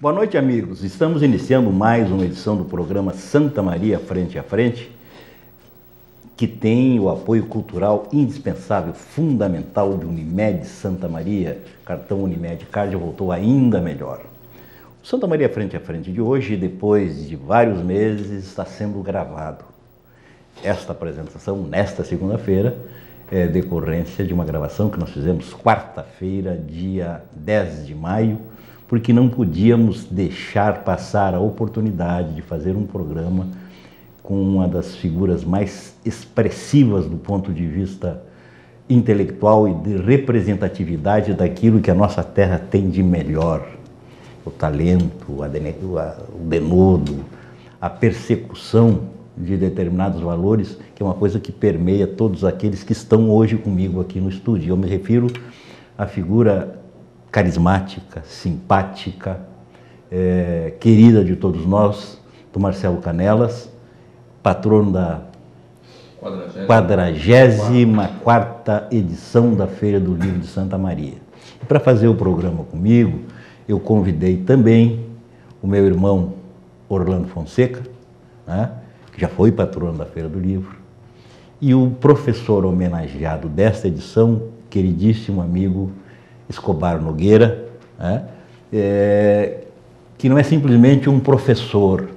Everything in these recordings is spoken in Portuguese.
Boa noite, amigos. Estamos iniciando mais uma edição do programa Santa Maria Frente a Frente, que tem o apoio cultural indispensável, fundamental de Unimed Santa Maria. Cartão Unimed Card voltou ainda melhor. O Santa Maria Frente a Frente de hoje, depois de vários meses, está sendo gravado. Esta apresentação, nesta segunda-feira, é decorrência de uma gravação que nós fizemos quarta-feira, dia 10 de maio, porque não podíamos deixar passar a oportunidade de fazer um programa com uma das figuras mais expressivas do ponto de vista intelectual e de representatividade daquilo que a nossa terra tem de melhor. O talento, o denodo, a persecução de determinados valores, que é uma coisa que permeia todos aqueles que estão hoje comigo aqui no estúdio. Eu me refiro à figura carismática, simpática, querida de todos nós, do Marcelo Canelas, patrono da 44ª edição da Feira do Livro de Santa Maria. E para fazer o programa comigo, eu convidei também o meu irmão Orlando Fonseca, né, que já foi patrono da Feira do Livro, e o professor homenageado desta edição, queridíssimo amigo Escobar Nogueira, né, que não é simplesmente um professor,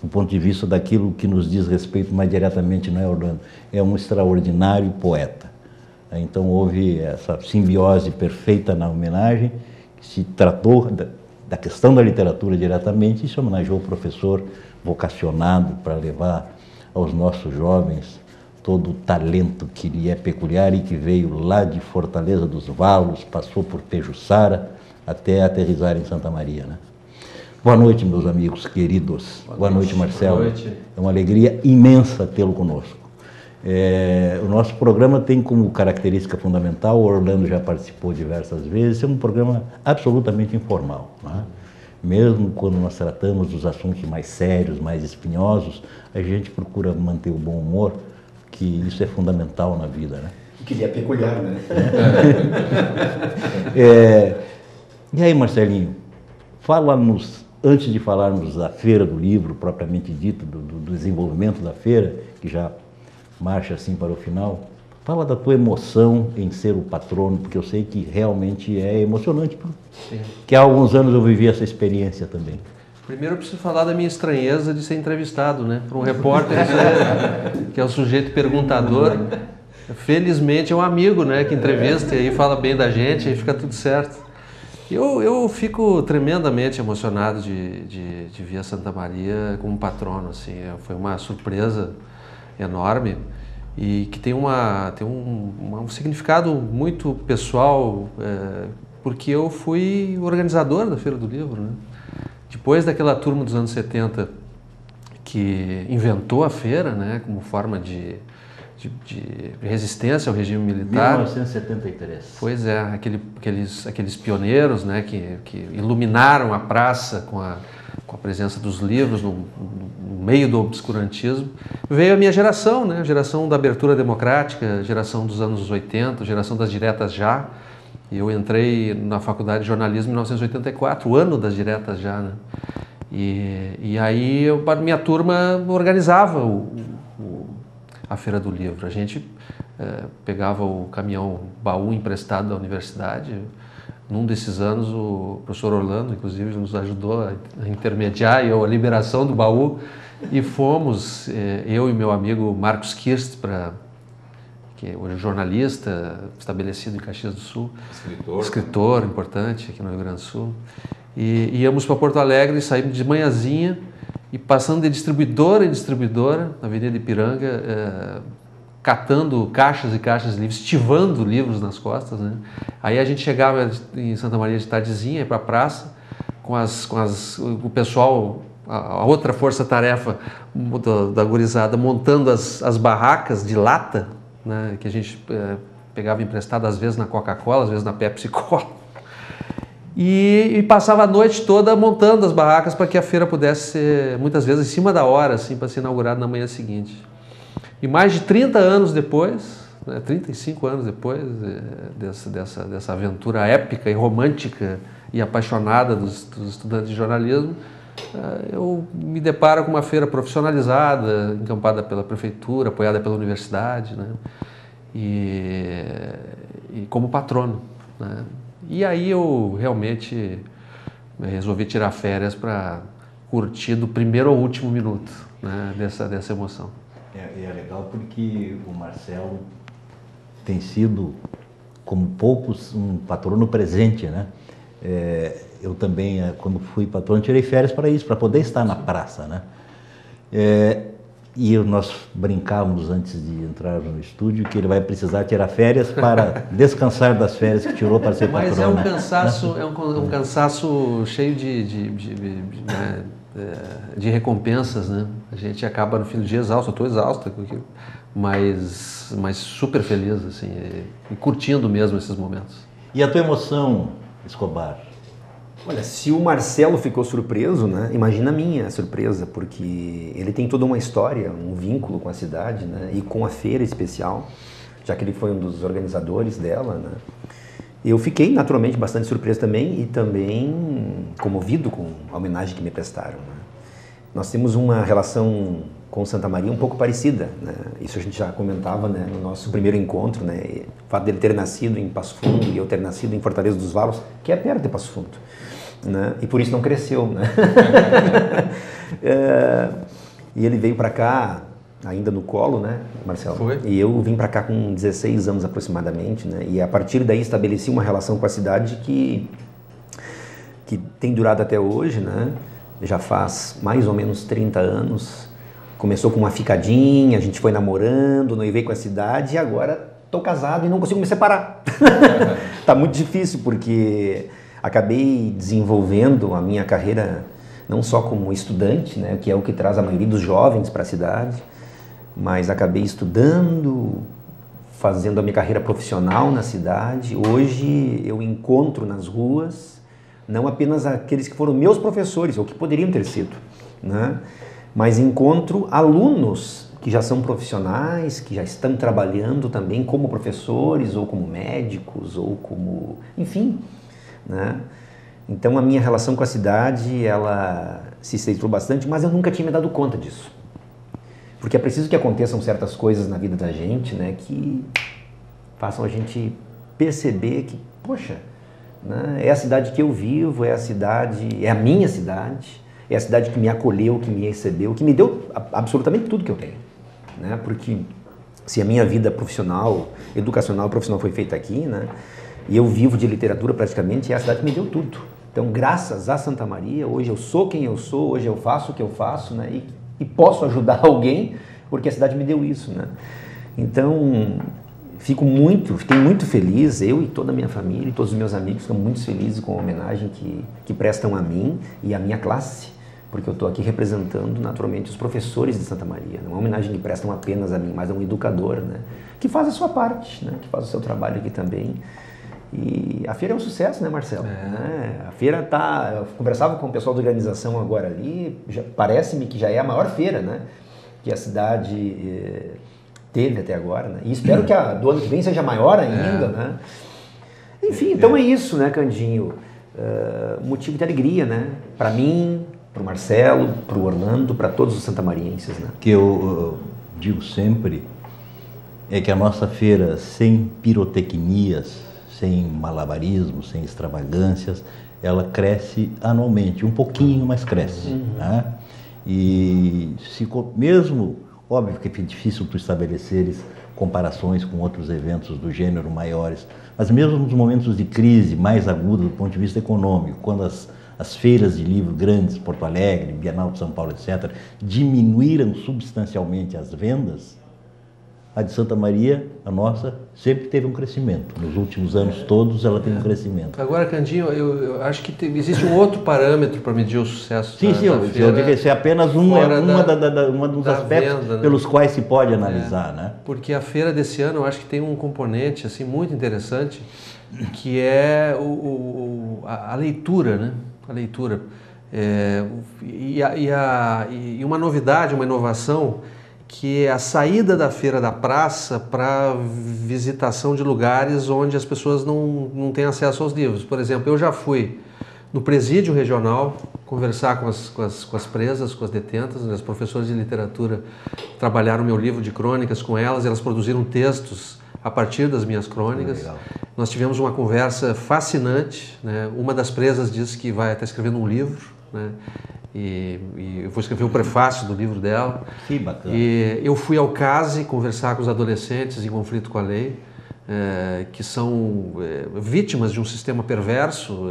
do ponto de vista daquilo que nos diz respeito mais diretamente, não é, Orlando? É um extraordinário poeta. Então houve essa simbiose perfeita na homenagem, que se tratou da questão da literatura diretamente e se homenageou o professor vocacionado para levar aos nossos jovens todo o talento que lhe é peculiar e que veio lá de Fortaleza dos Valos, passou por Pejuçara, até aterrissar em Santa Maria, né? Boa noite, meus amigos queridos. Boa noite, Marcelo. Boa noite. É uma alegria imensa tê-lo conosco. O nosso programa tem como característica fundamental, o Orlando já participou diversas vezes, é um programa absolutamente informal, né? Mesmo quando nós tratamos dos assuntos mais sérios, mais espinhosos, a gente procura manter o bom humor, que isso é fundamental na vida, né? Que lhe é peculiar, né? E aí, Marcelinho, fala-nos, antes de falarmos da Feira do Livro, propriamente dito, do desenvolvimento da feira, que já marcha assim para o final, fala da tua emoção em ser o patrono, porque eu sei que realmente é emocionante, porque há alguns anos eu vivi essa experiência também. Primeiro eu preciso falar da minha estranheza de ser entrevistado, né? Para um repórter, que é o sujeito perguntador. Felizmente é um amigo, né, que entrevista e aí fala bem da gente, aí fica tudo certo. Eu fico tremendamente emocionado de vir a Santa Maria como patrono, assim, foi uma surpresa enorme e que tem um significado muito pessoal, porque eu fui organizador da Feira do Livro, né? Depois daquela turma dos anos 70 que inventou a feira, né, como forma de resistência ao regime militar. 1973. Pois é, aqueles pioneiros, né, que iluminaram a praça com a presença dos livros no meio do obscurantismo. Veio a minha geração, né, a geração da abertura democrática, geração dos anos 80, geração das diretas já. Eu entrei na faculdade de jornalismo em 1984, o ano das diretas já, né? E aí a minha turma organizava a Feira do Livro. A gente pegava o caminhão baú emprestado da universidade. Num desses anos, o professor Orlando, inclusive, nos ajudou a intermediar a liberação do baú. E fomos, eu e meu amigo Marcos Kirst, que é hoje jornalista, estabelecido em Caxias do Sul. Escritor importante aqui no Rio Grande do Sul. E íamos para Porto Alegre, saímos de manhãzinha e passando de distribuidora em distribuidora, na Avenida Ipiranga, catando caixas e caixas de livros, estivando livros nas costas, né? Aí a gente chegava em Santa Maria de tardezinha, para a praça, com o pessoal, a outra força-tarefa da gurizada, montando as barracas de lata, né, que a gente pegava emprestado às vezes na Coca-Cola, às vezes na Pepsi-Cola, e passava a noite toda montando as barracas para que a feira pudesse ser, muitas vezes, em cima da hora, assim, para ser inaugurada na manhã seguinte. E mais de 30 anos depois, 35 anos depois dessa aventura épica e romântica e apaixonada dos estudantes de jornalismo, eu me deparo com uma feira profissionalizada, encampada pela prefeitura, apoiada pela universidade, né? E como patrono, né? E aí eu realmente resolvi tirar férias para curtir do primeiro ao último minuto, né, dessa emoção. É legal porque o Marcelo tem sido, como poucos, um patrono presente, né? Eu também, quando fui patrono, tirei férias para isso, para poder estar na praça, né? E nós brincávamos antes de entrar no estúdio que ele vai precisar tirar férias para descansar das férias que tirou para ser patrono. Mas é um cansaço, um cansaço cheio de recompensas, né? A gente acaba no fim do dia exausto, eu estou exausto, mas super feliz, assim, e curtindo mesmo esses momentos. E a tua emoção, Escobar? Olha, se o Marcelo ficou surpreso, né? Imagina a minha surpresa, porque ele tem toda uma história, um vínculo com a cidade, né? E com a feira especial, já que ele foi um dos organizadores dela, né? Eu fiquei naturalmente bastante surpreso também e também comovido com a homenagem que me prestaram, né? Nós temos uma relação com Santa Maria um pouco parecida, né? Isso a gente já comentava, né, no nosso primeiro encontro, né? O fato dele ter nascido em Passo Fundo e eu ter nascido em Fortaleza dos Valos, que é perto de Passo Fundo, né? E por isso não cresceu, né? E ele veio para cá ainda no colo, né, Marcelo? Foi. E eu vim para cá com 16 anos aproximadamente, né? E a partir daí estabeleci uma relação com a cidade que tem durado até hoje, né? Já faz mais ou menos 30 anos. Começou com uma ficadinha, a gente foi namorando, noivei com a cidade e agora estou casado e não consigo me separar. Tá muito difícil porque acabei desenvolvendo a minha carreira não só como estudante, né, que é o que traz a maioria dos jovens para a cidade, mas acabei estudando, fazendo a minha carreira profissional na cidade. Hoje eu encontro nas ruas não apenas aqueles que foram meus professores ou que poderiam ter sido, né? Mas encontro alunos que já são profissionais, que já estão trabalhando também como professores, ou como médicos, ou como... enfim, né? Então a minha relação com a cidade, ela se estreitou bastante, mas eu nunca tinha me dado conta disso. Porque é preciso que aconteçam certas coisas na vida da gente, né, que façam a gente perceber que, poxa, né, é a cidade que eu vivo, é a minha cidade, é a cidade que me acolheu, que me recebeu, que me deu absolutamente tudo que eu tenho, né? Porque se a minha vida profissional, educacional, profissional foi feita aqui, né? E eu vivo de literatura praticamente, é a cidade que me deu tudo. Então, graças a Santa Maria, hoje eu sou quem eu sou, hoje eu faço o que eu faço, né? E posso ajudar alguém, porque a cidade me deu isso, né? Então, fiquei muito feliz, eu e toda a minha família e todos os meus amigos ficam muito felizes com a homenagem que prestam a mim e à minha classe, porque eu estou aqui representando naturalmente os professores de Santa Maria. Não é uma homenagem que prestam apenas a mim, mas a um educador, né? Que faz a sua parte, né? Que faz o seu trabalho aqui também. E a feira é um sucesso, né, Marcelo? A feira tá... Eu conversava com o pessoal da organização agora ali, parece-me que já é a maior feira, né, que a cidade teve até agora, né? E espero que a do ano que vem seja maior ainda, né? Enfim, então é isso, né, Candinho? Motivo de alegria, né? Para mim, para o Marcelo, para o Orlando, para todos os santamarienses, né? Que eu digo sempre é que a nossa feira, sem pirotecnias, sem malabarismo, sem extravagâncias, ela cresce anualmente, um pouquinho, mas cresce. Né? E mesmo, óbvio que é difícil tu estabeleceres comparações com outros eventos do gênero maiores, mas mesmo nos momentos de crise mais aguda do ponto de vista econômico, quando as feiras de livro grandes, Porto Alegre, Bienal de São Paulo, etc., diminuíram substancialmente as vendas, a de Santa Maria, a nossa, sempre teve um crescimento. Nos últimos anos todos ela tem um crescimento. Agora, Candinho, eu acho que existe um outro parâmetro para medir o sucesso da feira. Eu digo que esse é apenas um dos aspectos venda, né? Pelos quais se pode analisar. Né? Porque a feira desse ano eu acho que tem um componente assim, muito interessante, que é a leitura, né? A leitura. E uma novidade, uma inovação, que é a saída da feira da praça para visitação de lugares onde as pessoas não têm acesso aos livros. Por exemplo, eu já fui no presídio regional, conversar com as presas, com as detentas. As professoras de literatura trabalharam meu livro de crônicas com elas, elas produziram textos a partir das minhas crônicas. Legal. Nós tivemos uma conversa fascinante, né? Uma das presas disse que vai estar escrevendo um livro, né? E eu vou escrever o prefácio do livro dela. Que bacana. E eu fui ao CASE conversar com os adolescentes em conflito com a lei, que são vítimas de um sistema perverso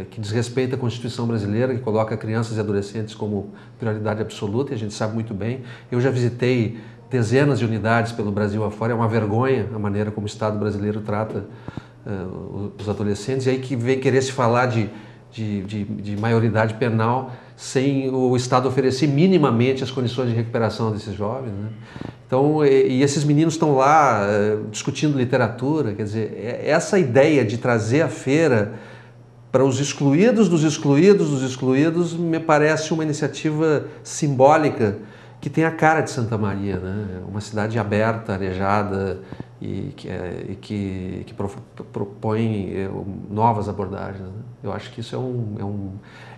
que desrespeita a Constituição brasileira, que coloca crianças e adolescentes como prioridade absoluta, e a gente sabe muito bem. Eu já visitei dezenas de unidades pelo Brasil afora, é uma vergonha a maneira como o Estado brasileiro trata os adolescentes, e aí que vem querer se falar de maioridade penal sem o Estado oferecer minimamente as condições de recuperação desses jovens, né? Então, e esses meninos estão lá discutindo literatura, quer dizer, essa ideia de trazer a feira para os excluídos dos excluídos dos excluídos me parece uma iniciativa simbólica que tem a cara de Santa Maria, né? Uma cidade aberta, arejada e que propõe novas abordagens, né? Eu acho que isso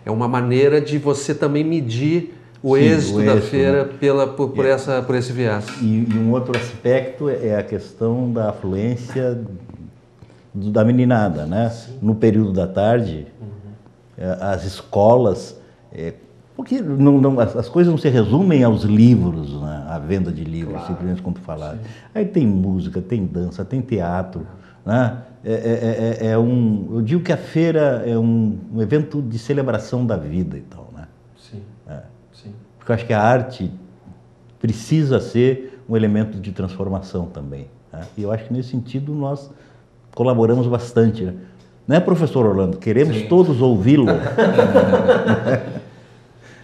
é uma maneira de você também medir o êxito da feira, né? por esse viés. E um outro aspecto é a questão da afluência da meninada, né? Sim. No período da tarde, as escolas, porque as coisas não se resumem aos livros, né? À venda de livros, claro. Simplesmente como falaram. Aí tem música, tem dança, tem teatro, né? Eu digo que a feira é um evento de celebração da vida e tal, né? Sim. Sim. Porque eu acho que a arte precisa ser um elemento de transformação também, né? E eu acho que nesse sentido nós colaboramos bastante, né? Não é, professor Orlando? Queremos Sim. todos ouvi-lo.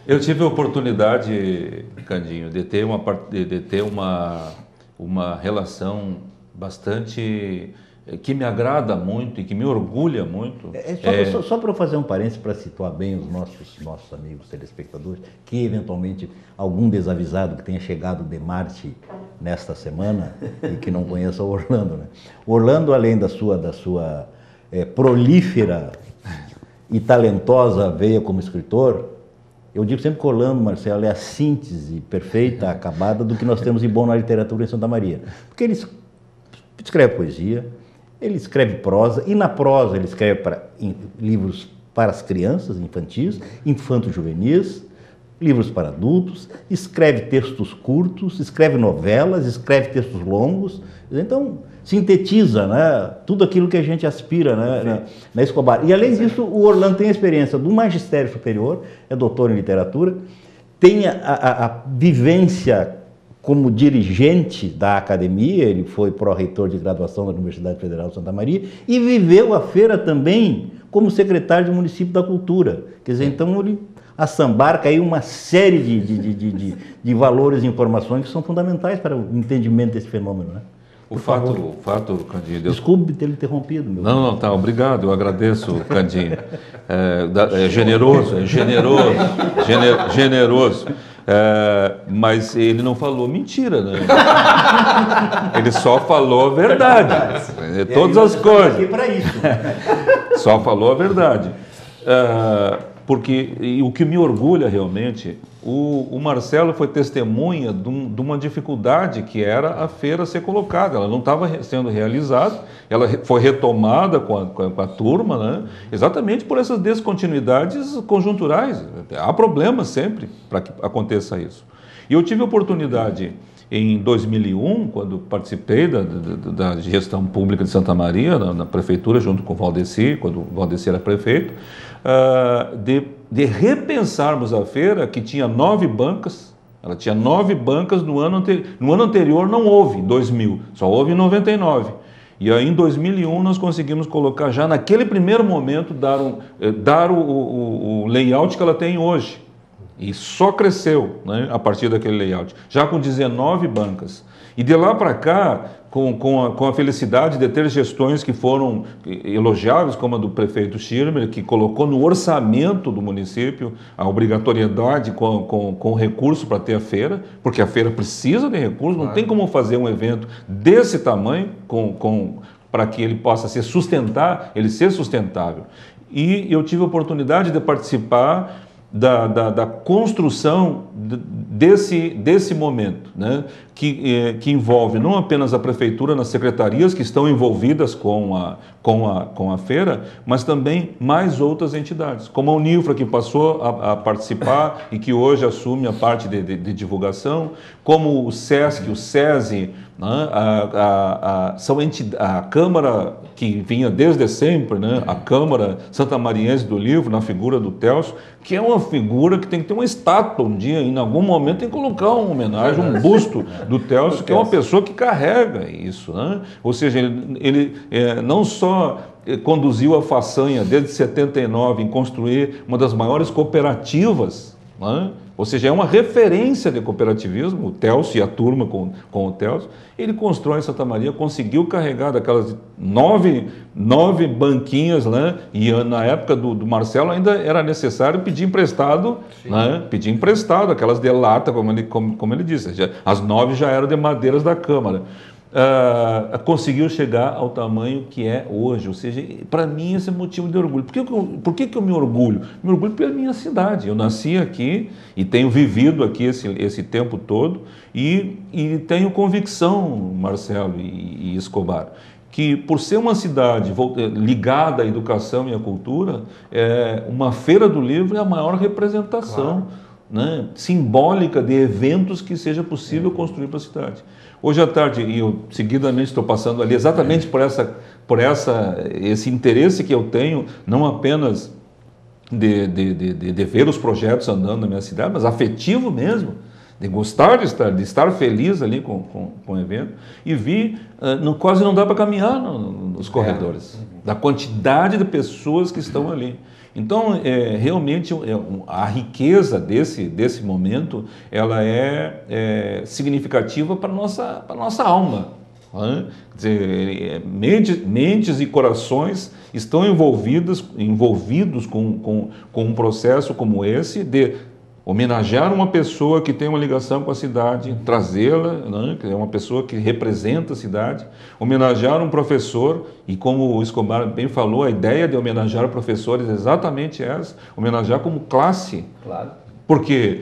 Eu tive a oportunidade, Candinho, de ter uma relação bastante que me agrada muito e que me orgulha muito. Só para eu fazer um parênteses para situar bem os nossos amigos telespectadores, que eventualmente algum desavisado que tenha chegado de Marte nesta semana e que não conheça o Orlando, né? O Orlando, além da sua prolífera e talentosa veia como escritor, eu digo sempre que o Orlando, Marcelo, é a síntese perfeita, acabada do que nós temos de bom na literatura em Santa Maria. Porque ele escreve poesia, ele escreve prosa, e na prosa ele escreve livros para as crianças, infantis, infanto-juvenis, livros para adultos, escreve textos curtos, escreve novelas, escreve textos longos. Então, sintetiza, né, tudo aquilo que a gente aspira, né, na Escobar. E, além disso, o Orlando tem a experiência do magistério superior, é doutor em literatura, tem a vivência como dirigente da academia, ele foi pró-reitor de graduação da Universidade Federal de Santa Maria, e viveu a feira também como secretário do município da cultura. Quer dizer, então ele assambarca aí uma série de valores e informações que são fundamentais para o entendimento desse fenômeno, né? O fato, Candinho... Desculpe ter interrompido, meu. Não, tá, obrigado, eu agradeço, Candinho. Generoso. Mas ele não falou mentira, né? Ele só falou a verdade. Todas as coisas. Aqui para isso. Só falou a verdade. Porque o que me orgulha realmente, o Marcelo foi testemunha de uma dificuldade que era a feira ser colocada. Ela não estava sendo realizada, ela foi retomada com a turma, né? Exatamente por essas descontinuidades conjunturais. Há problemas sempre para que aconteça isso. E eu tive a oportunidade em 2001, quando participei da gestão pública de Santa Maria, na prefeitura, junto com o Valdeci, quando o Valdeci era prefeito, de repensarmos a feira, que tinha 9 bancas. Ela tinha 9 bancas no ano anterior, não houve, em 2000, só houve em 99. E aí em 2001 nós conseguimos colocar já naquele primeiro momento, dar o layout que ela tem hoje. E só cresceu, né, a partir daquele layout, já com 19 bancas. E de lá para cá, com a felicidade de ter gestões que foram elogiáveis, como a do prefeito Schirmer, que colocou no orçamento do município a obrigatoriedade com recurso para ter a feira, porque a feira precisa de recursos, não tem como fazer um evento desse tamanho, com para que ele possa ser sustentável. E eu tive a oportunidade de participar da construção desse momento, né? Que envolve não apenas a prefeitura nas secretarias que estão envolvidas com a feira, mas também mais outras entidades, como a Unifra, que passou a participar e que hoje assume a parte de divulgação, como o SESC, o SESI, né? A Câmara, que vinha desde sempre, né? A Câmara Santamariense do Livro, na figura do Télcio, que é uma figura que tem que ter uma estátua um dia, em algum momento tem que colocar uma homenagem, um busto do Télcio, que é uma pessoa que carrega isso, né? Ou seja, ele não só conduziu a façanha desde 79 em construir uma das maiores cooperativas, né? Ou seja, é uma referência de cooperativismo, o Télcio e a turma com o Télcio. Ele constrói em Santa Maria, conseguiu carregar daquelas nove banquinhas, né? E na época do Marcelo ainda era necessário pedir emprestado, né? Pedir emprestado, aquelas de lata, como ele disse. As 9 já eram de madeiras da Câmara. Conseguiu chegar ao tamanho que é hoje, ou seja, para mim esse é motivo de orgulho. Por que eu me orgulho? Me orgulho pela minha cidade. Eu nasci aqui e tenho vivido aqui esse tempo todo e tenho convicção, Marcelo e Escobar, que por ser uma cidade ligada à educação e à cultura, uma feira do livro é a maior representação, né, simbólica de eventos que seja possível construir para a cidade. Hoje à tarde, e eu seguidamente estou passando ali exatamente por esse interesse que eu tenho, não apenas de ver os projetos andando na minha cidade, mas afetivo mesmo, de gostar de estar feliz ali com o evento, e vi, quase não dá para caminhar nos corredores, da quantidade de pessoas que estão ali. Então, realmente, a riqueza desse momento, ela é significativa para a nossa alma. Né? Quer dizer, mentes e corações estão envolvidos com um processo como esse de homenagear uma pessoa que tem uma ligação com a cidade, trazê-la, né, que é uma pessoa que representa a cidade, homenagear um professor, e como o Escobar bem falou, a ideia de homenagear professores é exatamente essa, homenagear como classe. Claro. Porque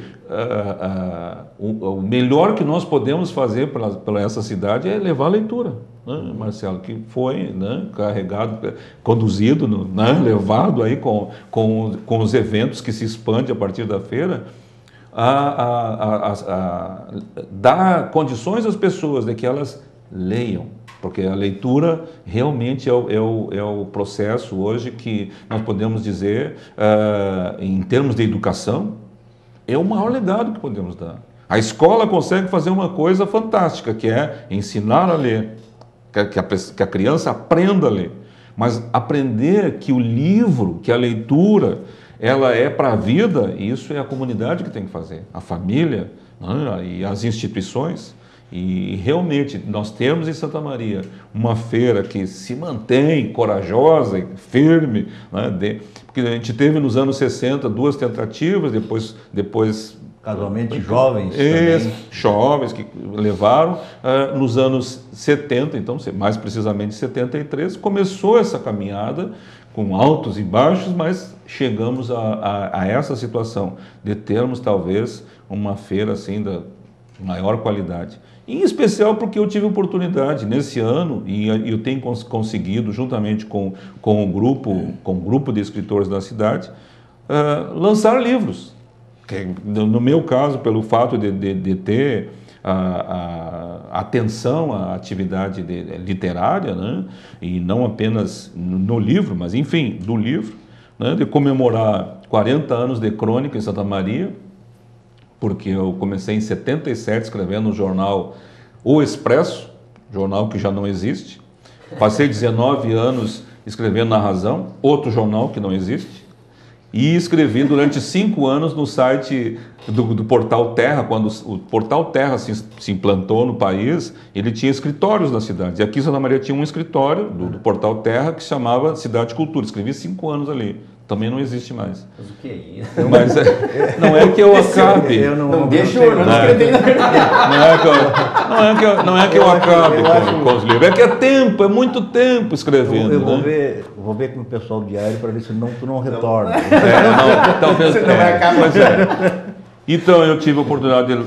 o melhor que nós podemos fazer para essa cidade é levar a leitura, né, Marcelo, que foi, né, carregado, conduzido, né, levado aí com os eventos que se expandem a partir da feira, dar condições às pessoas de que elas leiam, porque a leitura realmente é o processo hoje que nós podemos dizer, em termos de educação, é o maior legado que podemos dar. A escola consegue fazer uma coisa fantástica, que é ensinar a ler, que a criança aprenda a ler. Mas aprender que o livro, que a leitura, ela é para a vida, isso é a comunidade que tem que fazer, a família, né, e as instituições. E realmente nós temos em Santa Maria uma feira que se mantém corajosa e firme, né, porque a gente teve nos anos 60 2 tentativas, depois casualmente jovens jovens que levaram, nos anos 70, então mais precisamente 73, começou essa caminhada com altos e baixos, mas chegamos a essa situação de termos talvez uma feira assim da maior qualidade. Em especial porque eu tive oportunidade nesse ano, e eu tenho conseguido, juntamente com um grupo de escritores da cidade, lançar livros. No meu caso, pelo fato de ter atenção à atividade literária, né, e não apenas no livro, mas enfim, do livro, né, de comemorar 40 anos de crônica em Santa Maria, porque eu comecei em 77 escrevendo no jornal O Expresso, jornal que já não existe. Passei 19 anos escrevendo na Razão, outro jornal que não existe. E escrevi durante 5 anos no site do Portal Terra. Quando o Portal Terra se implantou no país, ele tinha escritórios na cidade. E aqui em Santa Maria tinha um escritório do Portal Terra que se chamava Cidade Cultura. Escrevi 5 anos ali, também não existe mais. Mas o que é isso? Mas não é que eu acabe. Não deixa eu escrever na verdade. Não é que eu acabe com os livros. É que é tempo, é muito tempo escrevendo. Eu vou ver com o pessoal do diário para ver se tu não retorna. Talvez Você não vai acabar. Pois é. Então eu tive a oportunidade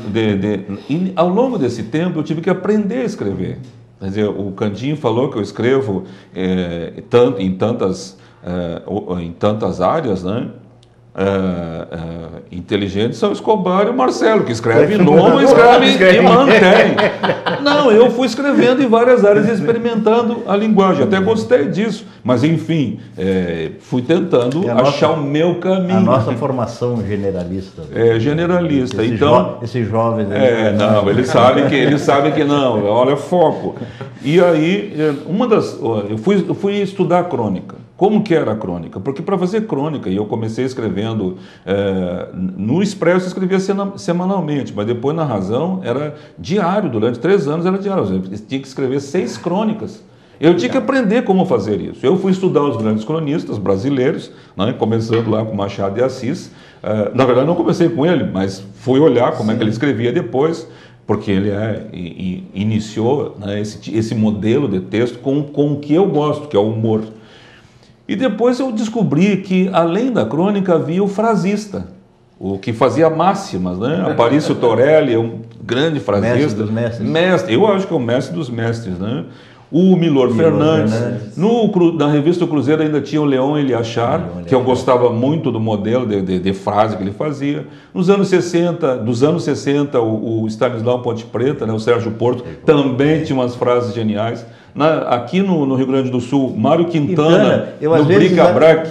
e ao longo desse tempo eu tive que aprender a escrever. Quer dizer, o Candinho falou que eu escrevo em tantas áreas, né? Inteligentes são Escobar e o Marcelo, que escreve nome, escreve e mantém. Não, eu fui escrevendo em várias áreas e experimentando a linguagem. Até gostei disso, mas enfim, fui tentando achar o meu caminho. A nossa formação generalista. Generalista. Esses jovens. Não, eles sabem que não. Olha, foco. E aí, eu fui estudar crônica. Como que era a crônica? Porque para fazer crônica, e eu comecei escrevendo, no Expresso eu escrevia semanalmente, mas depois na Razão era diário, durante 3 anos era diário, eu tinha que escrever 6 crônicas. Eu tinha que aprender como fazer isso. Eu fui estudar os grandes cronistas brasileiros, né, começando lá com Machado de Assis. Na verdade não comecei com ele, mas fui olhar como é que ele escrevia depois, porque ele iniciou, né, esse modelo de texto com o que eu gosto, que é o humor. E depois eu descobri que, além da crônica, havia o frasista, o que fazia máximas, né? Aparício Torelli é um grande frasista. Mestre dos mestres. Mestre, eu acho que é o mestre dos mestres, né? O Milor Fernandes. Na revista do Cruzeiro ainda tinha o Leon Eliachar, que eu gostava muito do modelo de frase que ele fazia. Dos anos 60, o Stanislau Ponte Preta, né? O Sérgio Porto, também tinha umas frases geniais. Aqui no Rio Grande do Sul, Mário Quintana, no Bric-a-Brac.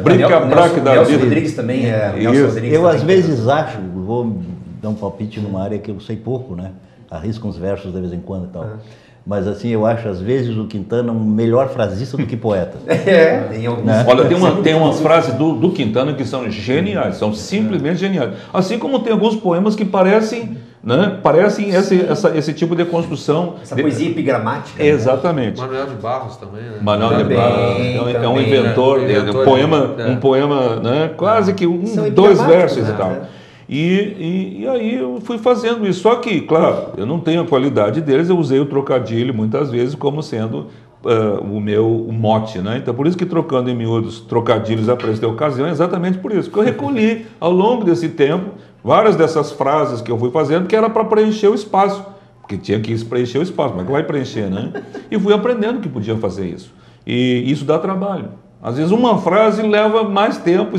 Bric-a-Brac da Nelson Rodrigues também é. Eu às vezes acho, vou dar um palpite numa área que eu sei pouco, né? Arrisco uns versos de vez em quando e tal. Mas assim, eu acho às vezes o Quintana um melhor frasista do que poeta. Tem alguns. Né? Olha, tem umas frases do Quintana que são geniais, são simplesmente geniais. Assim como tem alguns poemas que parecem, né, esse tipo de construção. Essa poesia epigramática. Exatamente. Manuel de Barros também, né? Manuel de Barros é um inventor, um poema, né, quase que 2 versos e tal. E aí eu fui fazendo isso. Só que, claro, eu não tenho a qualidade deles, eu usei o trocadilho muitas vezes como sendo o meu mote, né? Então, por isso que trocando em miúdos trocadilhos a preço de ocasião, é exatamente por isso. Porque eu recolhi, ao longo desse tempo, várias dessas frases que eu fui fazendo, que era para preencher o espaço. Porque tinha que preencher o espaço, mas que vai preencher, né? E fui aprendendo que podia fazer isso. E isso dá trabalho. Às vezes uma frase leva mais tempo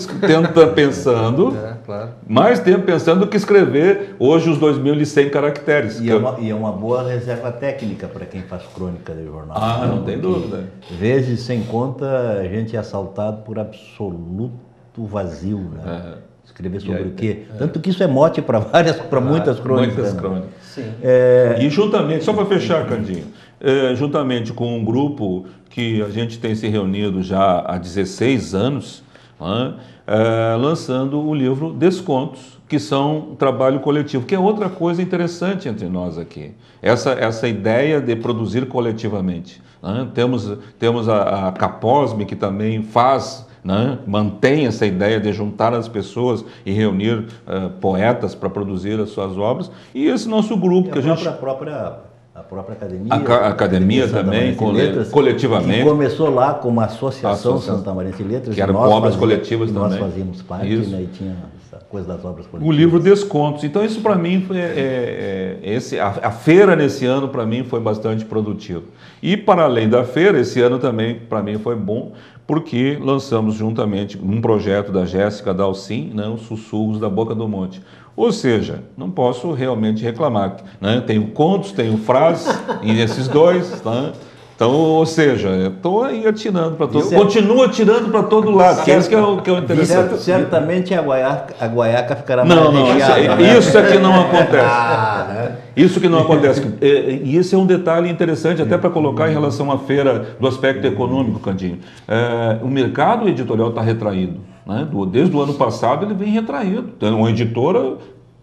pensando, claro. Mais tempo pensando do que escrever hoje os 2.100 caracteres. E é uma boa reserva técnica para quem faz crônica de jornal. Ah, não tem dúvida. Vezes sem conta, a gente é assaltado por absoluto vazio, né? Escrever sobre o quê? Tanto que isso é mote para muitas crônicas. Muitas crônicas. Sim. E juntamente, só para fechar, Candinho, juntamente com um grupo que a gente tem se reunido já há 16 anos, né, lançando o livro Descontos, que são um trabalho coletivo, que é outra coisa interessante entre nós aqui. Essa ideia de produzir coletivamente. Né? Temos a Caposme, que também faz, né, mantém essa ideia de juntar as pessoas e reunir poetas para produzir as suas obras, e esse nosso grupo que a própria academia. A academia também, coletivamente. Que começou lá com uma associação Santa Maria de Letras. Que era com obras coletivas também. Nós fazíamos parte, né, e tinha essa coisa das obras coletivas. O livro Descontos. Então isso para mim, a feira nesse ano para mim foi bastante produtivo. E para além da feira, esse ano também para mim foi bom, porque lançamos juntamente um projeto da Jéssica Dalcin, né, os Sussurros da Boca do Monte. Ou seja, não posso realmente reclamar, né? Tenho contos, tenho frases, e esses dois, né? Então, ou seja, eu estou aí atirando para todo lado, continuo atirando para todo lado, que é isso que é o interessante. Certamente a guaiaca ficará mais recheada. Isso é que não acontece. Isso que não acontece. E esse é um detalhe interessante até para colocar em relação à feira do aspecto econômico, Candinho. O mercado editorial está retraído. Né? Desde o ano passado ele vem retraído. Então, uma editora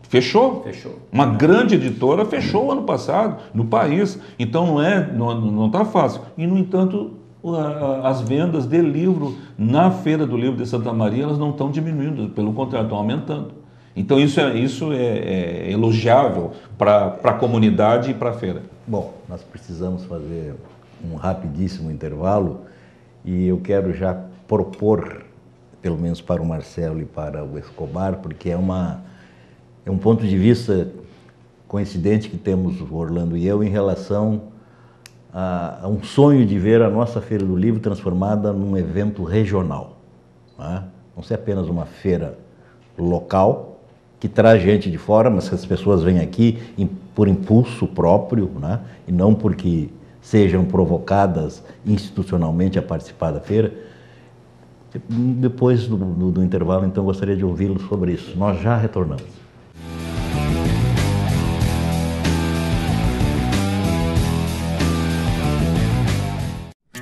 fechou. Uma grande editora fechou o ano passado no país. Então não está fácil. E, no entanto, as vendas de livro na Feira do Livro de Santa Maria, elas não estão diminuindo, pelo contrário, estão aumentando. Então isso é elogiável para a comunidade e para a feira. Bom, nós precisamos fazer um rapidíssimo intervalo e eu quero já propor, pelo menos para o Marcelo e para o Escobar, porque é um ponto de vista coincidente que temos o Orlando e eu em relação a um sonho de ver a nossa Feira do Livro transformada num evento regional. Não ser apenas uma feira local, que traz gente de fora, mas que as pessoas vêm aqui por impulso próprio, né? E não porque sejam provocadas institucionalmente a participar da feira. Depois do intervalo, então, gostaria de ouvi-lo sobre isso. Nós já retornamos.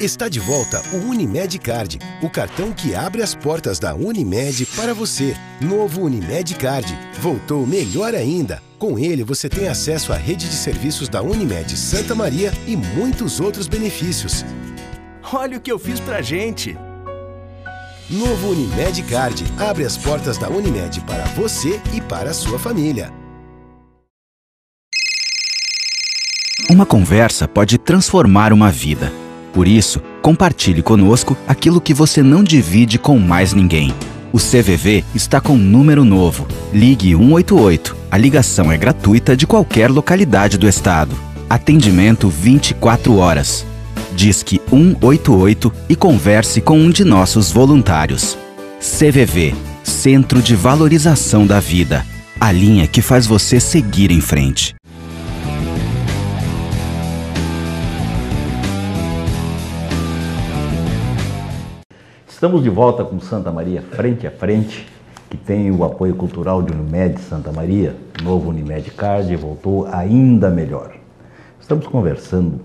Está de volta o Unimed Card, o cartão que abre as portas da Unimed para você. Novo Unimed Card, voltou melhor ainda. Com ele você tem acesso à rede de serviços da Unimed Santa Maria e muitos outros benefícios. Olha o que eu fiz pra gente! Novo Unimed Card, abre as portas da Unimed para você e para a sua família. Uma conversa pode transformar uma vida. Por isso, compartilhe conosco aquilo que você não divide com mais ninguém. O CVV está com um número novo. Ligue 188. A ligação é gratuita de qualquer localidade do estado. Atendimento 24 horas. Disque 188 e converse com um de nossos voluntários. CVV, Centro de Valorização da Vida. A linha que faz você seguir em frente. Estamos de volta com Santa Maria Frente a Frente, que tem o apoio cultural de Unimed Santa Maria, novo Unimed Card, voltou ainda melhor. Estamos conversando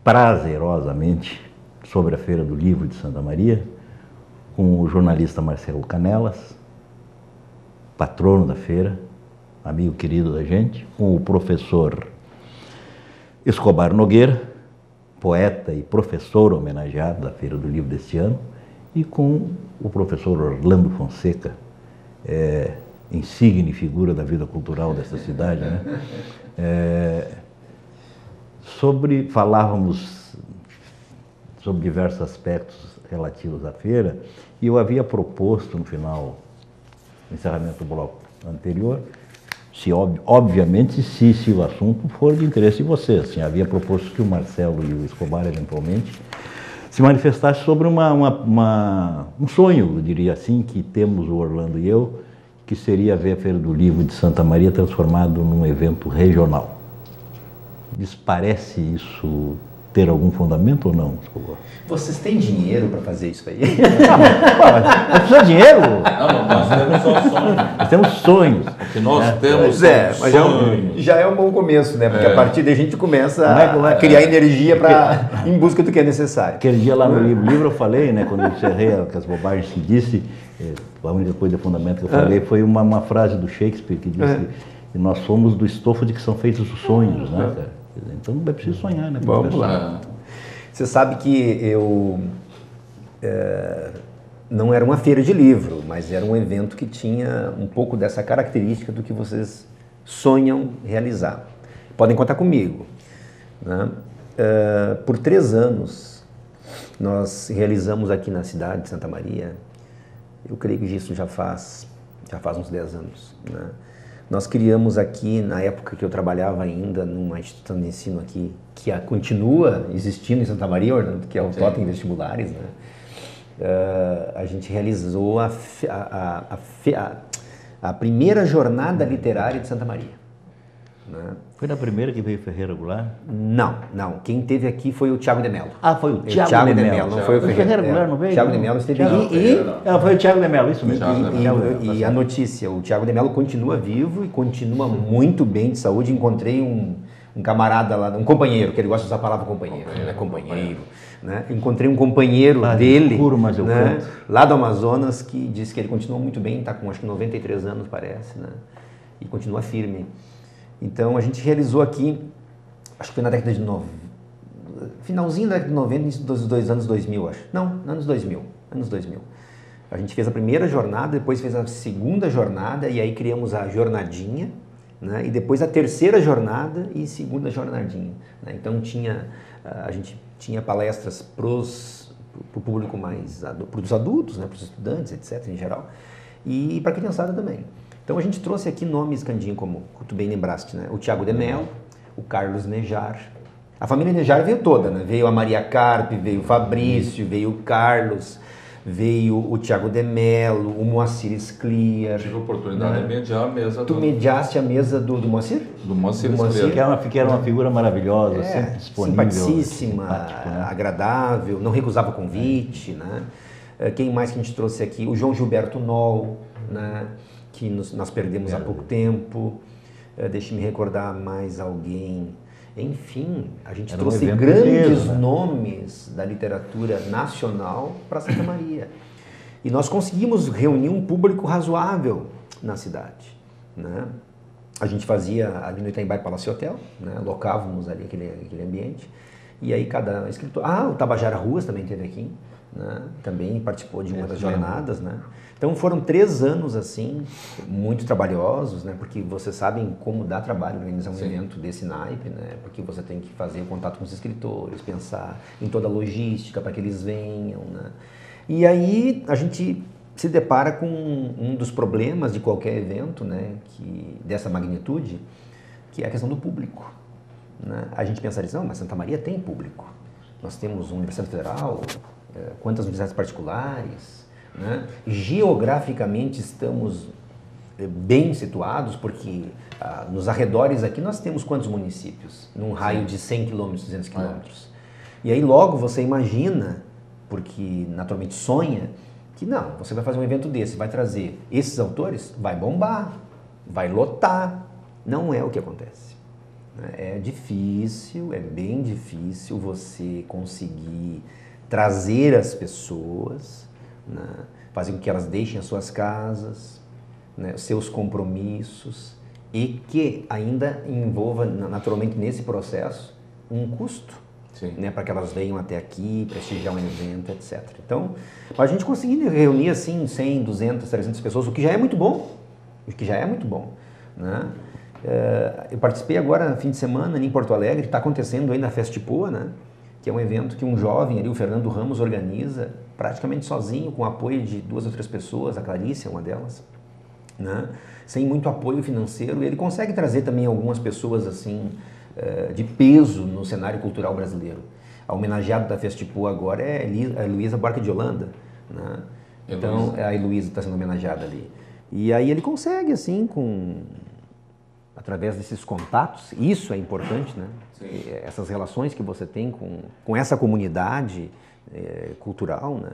prazerosamente sobre a Feira do Livro de Santa Maria com o jornalista Marcelo Canelas, patrono da feira, amigo querido da gente, com o professor Escobar Nogueira, poeta e professor homenageado da Feira do Livro deste ano, e com o professor Orlando Fonseca, insigne figura da vida cultural desta cidade, né? Falávamos sobre diversos aspectos relativos à feira, e eu havia proposto no final, no encerramento do bloco anterior, obviamente, se o assunto for de interesse de vocês. Assim, havia proposto que o Marcelo e o Escobar, eventualmente, se manifestassem sobre um sonho, eu diria assim, que temos o Orlando e eu, que seria ver a Feira do Livro de Santa Maria transformado num evento regional. Lhes parece isso ter algum fundamento ou não, Escobar? Vocês têm dinheiro para fazer isso aí? Nós precisamos de dinheiro? Não, nós temos só sonhos. Nós temos sonhos. Que nós temos mas já é um bom começo, né? Porque a partir daí a gente começa a criar energia em busca do que é necessário. Aquele dia lá no livro eu falei, né, quando eu encerrei as bobagens que disse, a única coisa de fundamento que eu falei foi uma frase do Shakespeare que disse que nós somos do estofo de que são feitos os sonhos, né, cara? Então é preciso sonhar, né? Vamos lá. Você sabe que eu não era uma feira de livro, mas era um evento que tinha um pouco dessa característica do que vocês sonham realizar. Podem contar comigo, né? Por 3 anos, nós realizamos aqui na cidade de Santa Maria, eu creio que isso já faz uns 10 anos, né? Nós criamos aqui, na época que eu trabalhava ainda numa instituição de ensino aqui, que continua existindo em Santa Maria, Orlando, que é o Totem Vestibulares, né? A gente realizou a primeira jornada literária de Santa Maria, né? Foi na primeira que veio Ferreira Goulart? Não. Quem teve aqui foi o Thiago de Mello. Ah, foi o Thiago de Mello. Não foi o Ferreira Goulart, não veio? Thiago de Mello esteve foi o Thiago de Mello, isso mesmo. E a notícia, o Thiago de Mello continua vivo e continua muito bem de saúde. Encontrei um camarada lá, um companheiro, que ele gosta de usar a palavra companheiro, né? Companheiro. Né? Encontrei um companheiro dele, né? Lá do Amazonas, que disse que ele continua muito bem, está com acho que 93 anos, parece, né? E continua firme. Então a gente realizou aqui, acho que foi na década de finalzinho da década de 90, início dos anos 2000, acho. Não, anos 2000. A gente fez a primeira jornada, depois fez a segunda jornada e aí criamos a jornadinha, né? E depois a terceira jornada e segunda jornadinha, né? Então a gente tinha palestras para o público mais, para os adultos, né? Para os estudantes, etc. em geral, e para a criançada também. Então a gente trouxe aqui nomes, Candinho, como tu bem lembraste, né? O Tiago de Mello, o Carlos Nejar. A família Nejar veio toda, né? Veio a Maria Carpe, veio o Fabrício, veio o Carlos, veio o Tiago de Mello, o Moacir Scliar. Tive a oportunidade de mediar a mesa. Tu mediaste a mesa do Moacir? Do Moacir Scliar. Que era uma figura maravilhosa, sempre disponível. Simpaticíssima, né? agradável, não recusava convite, né? Quem mais que a gente trouxe aqui? O João Gilberto Noll, né? Que nós perdemos há pouco tempo. Deixe-me recordar mais alguém. Enfim, a gente trouxe grandes nomes da literatura nacional para Santa Maria. E nós conseguimos reunir um público razoável na cidade, né? A gente fazia ali no Itaimbá Palace Hotel, né? Locávamos ali aquele ambiente. E aí cada escritor... o Tabajara Ruas também esteve aqui, né? Também participou de uma das jornadas, né? Então foram 3 anos assim, muito trabalhosos, né? Porque vocês sabem como dá trabalho organizar um evento desse naipe, né? Porque você tem que fazer o contato com os escritores, pensar em toda a logística para que eles venham, né? E aí a gente se depara com um dos problemas de qualquer evento, né? Dessa magnitude, que é a questão do público, né? A gente pensa assim, não, mas Santa Maria tem público. Nós temos uma Universidade Federal, quantas universidades particulares, né? Geograficamente estamos bem situados, porque nos arredores aqui nós temos quantos municípios? Num raio de 100 km, 200 km. E aí logo você imagina, porque naturalmente sonha, que não, você vai fazer um evento desse, vai trazer esses autores, vai bombar, vai lotar. Não é o que acontece. É difícil, é bem difícil você conseguir trazer as pessoas, né? Fazer com que elas deixem as suas casas, né? Seus compromissos, e que ainda envolva naturalmente nesse processo um custo, né? Para que elas venham até aqui, prestigiar um evento, etc. Então, a gente conseguiu reunir assim 100, 200, 300 pessoas, o que já é muito bom, né? Eu participei agora no fim de semana em Porto Alegre, está acontecendo aí na Festipoa, né? Que é um evento que um jovem ali, o Fernando Ramos, organiza praticamente sozinho, com o apoio de 2 ou 3 pessoas, a Clarice é uma delas, né? Sem muito apoio financeiro, e ele consegue trazer também algumas pessoas assim de peso no cenário cultural brasileiro. A homenageada da Festipoa agora é a Heloísa Buarque de Holanda, né? Então, a Heloísa está sendo homenageada ali. E aí ele consegue, assim, através desses contatos, isso é importante, né? Essas relações que você tem com essa comunidade cultural, né?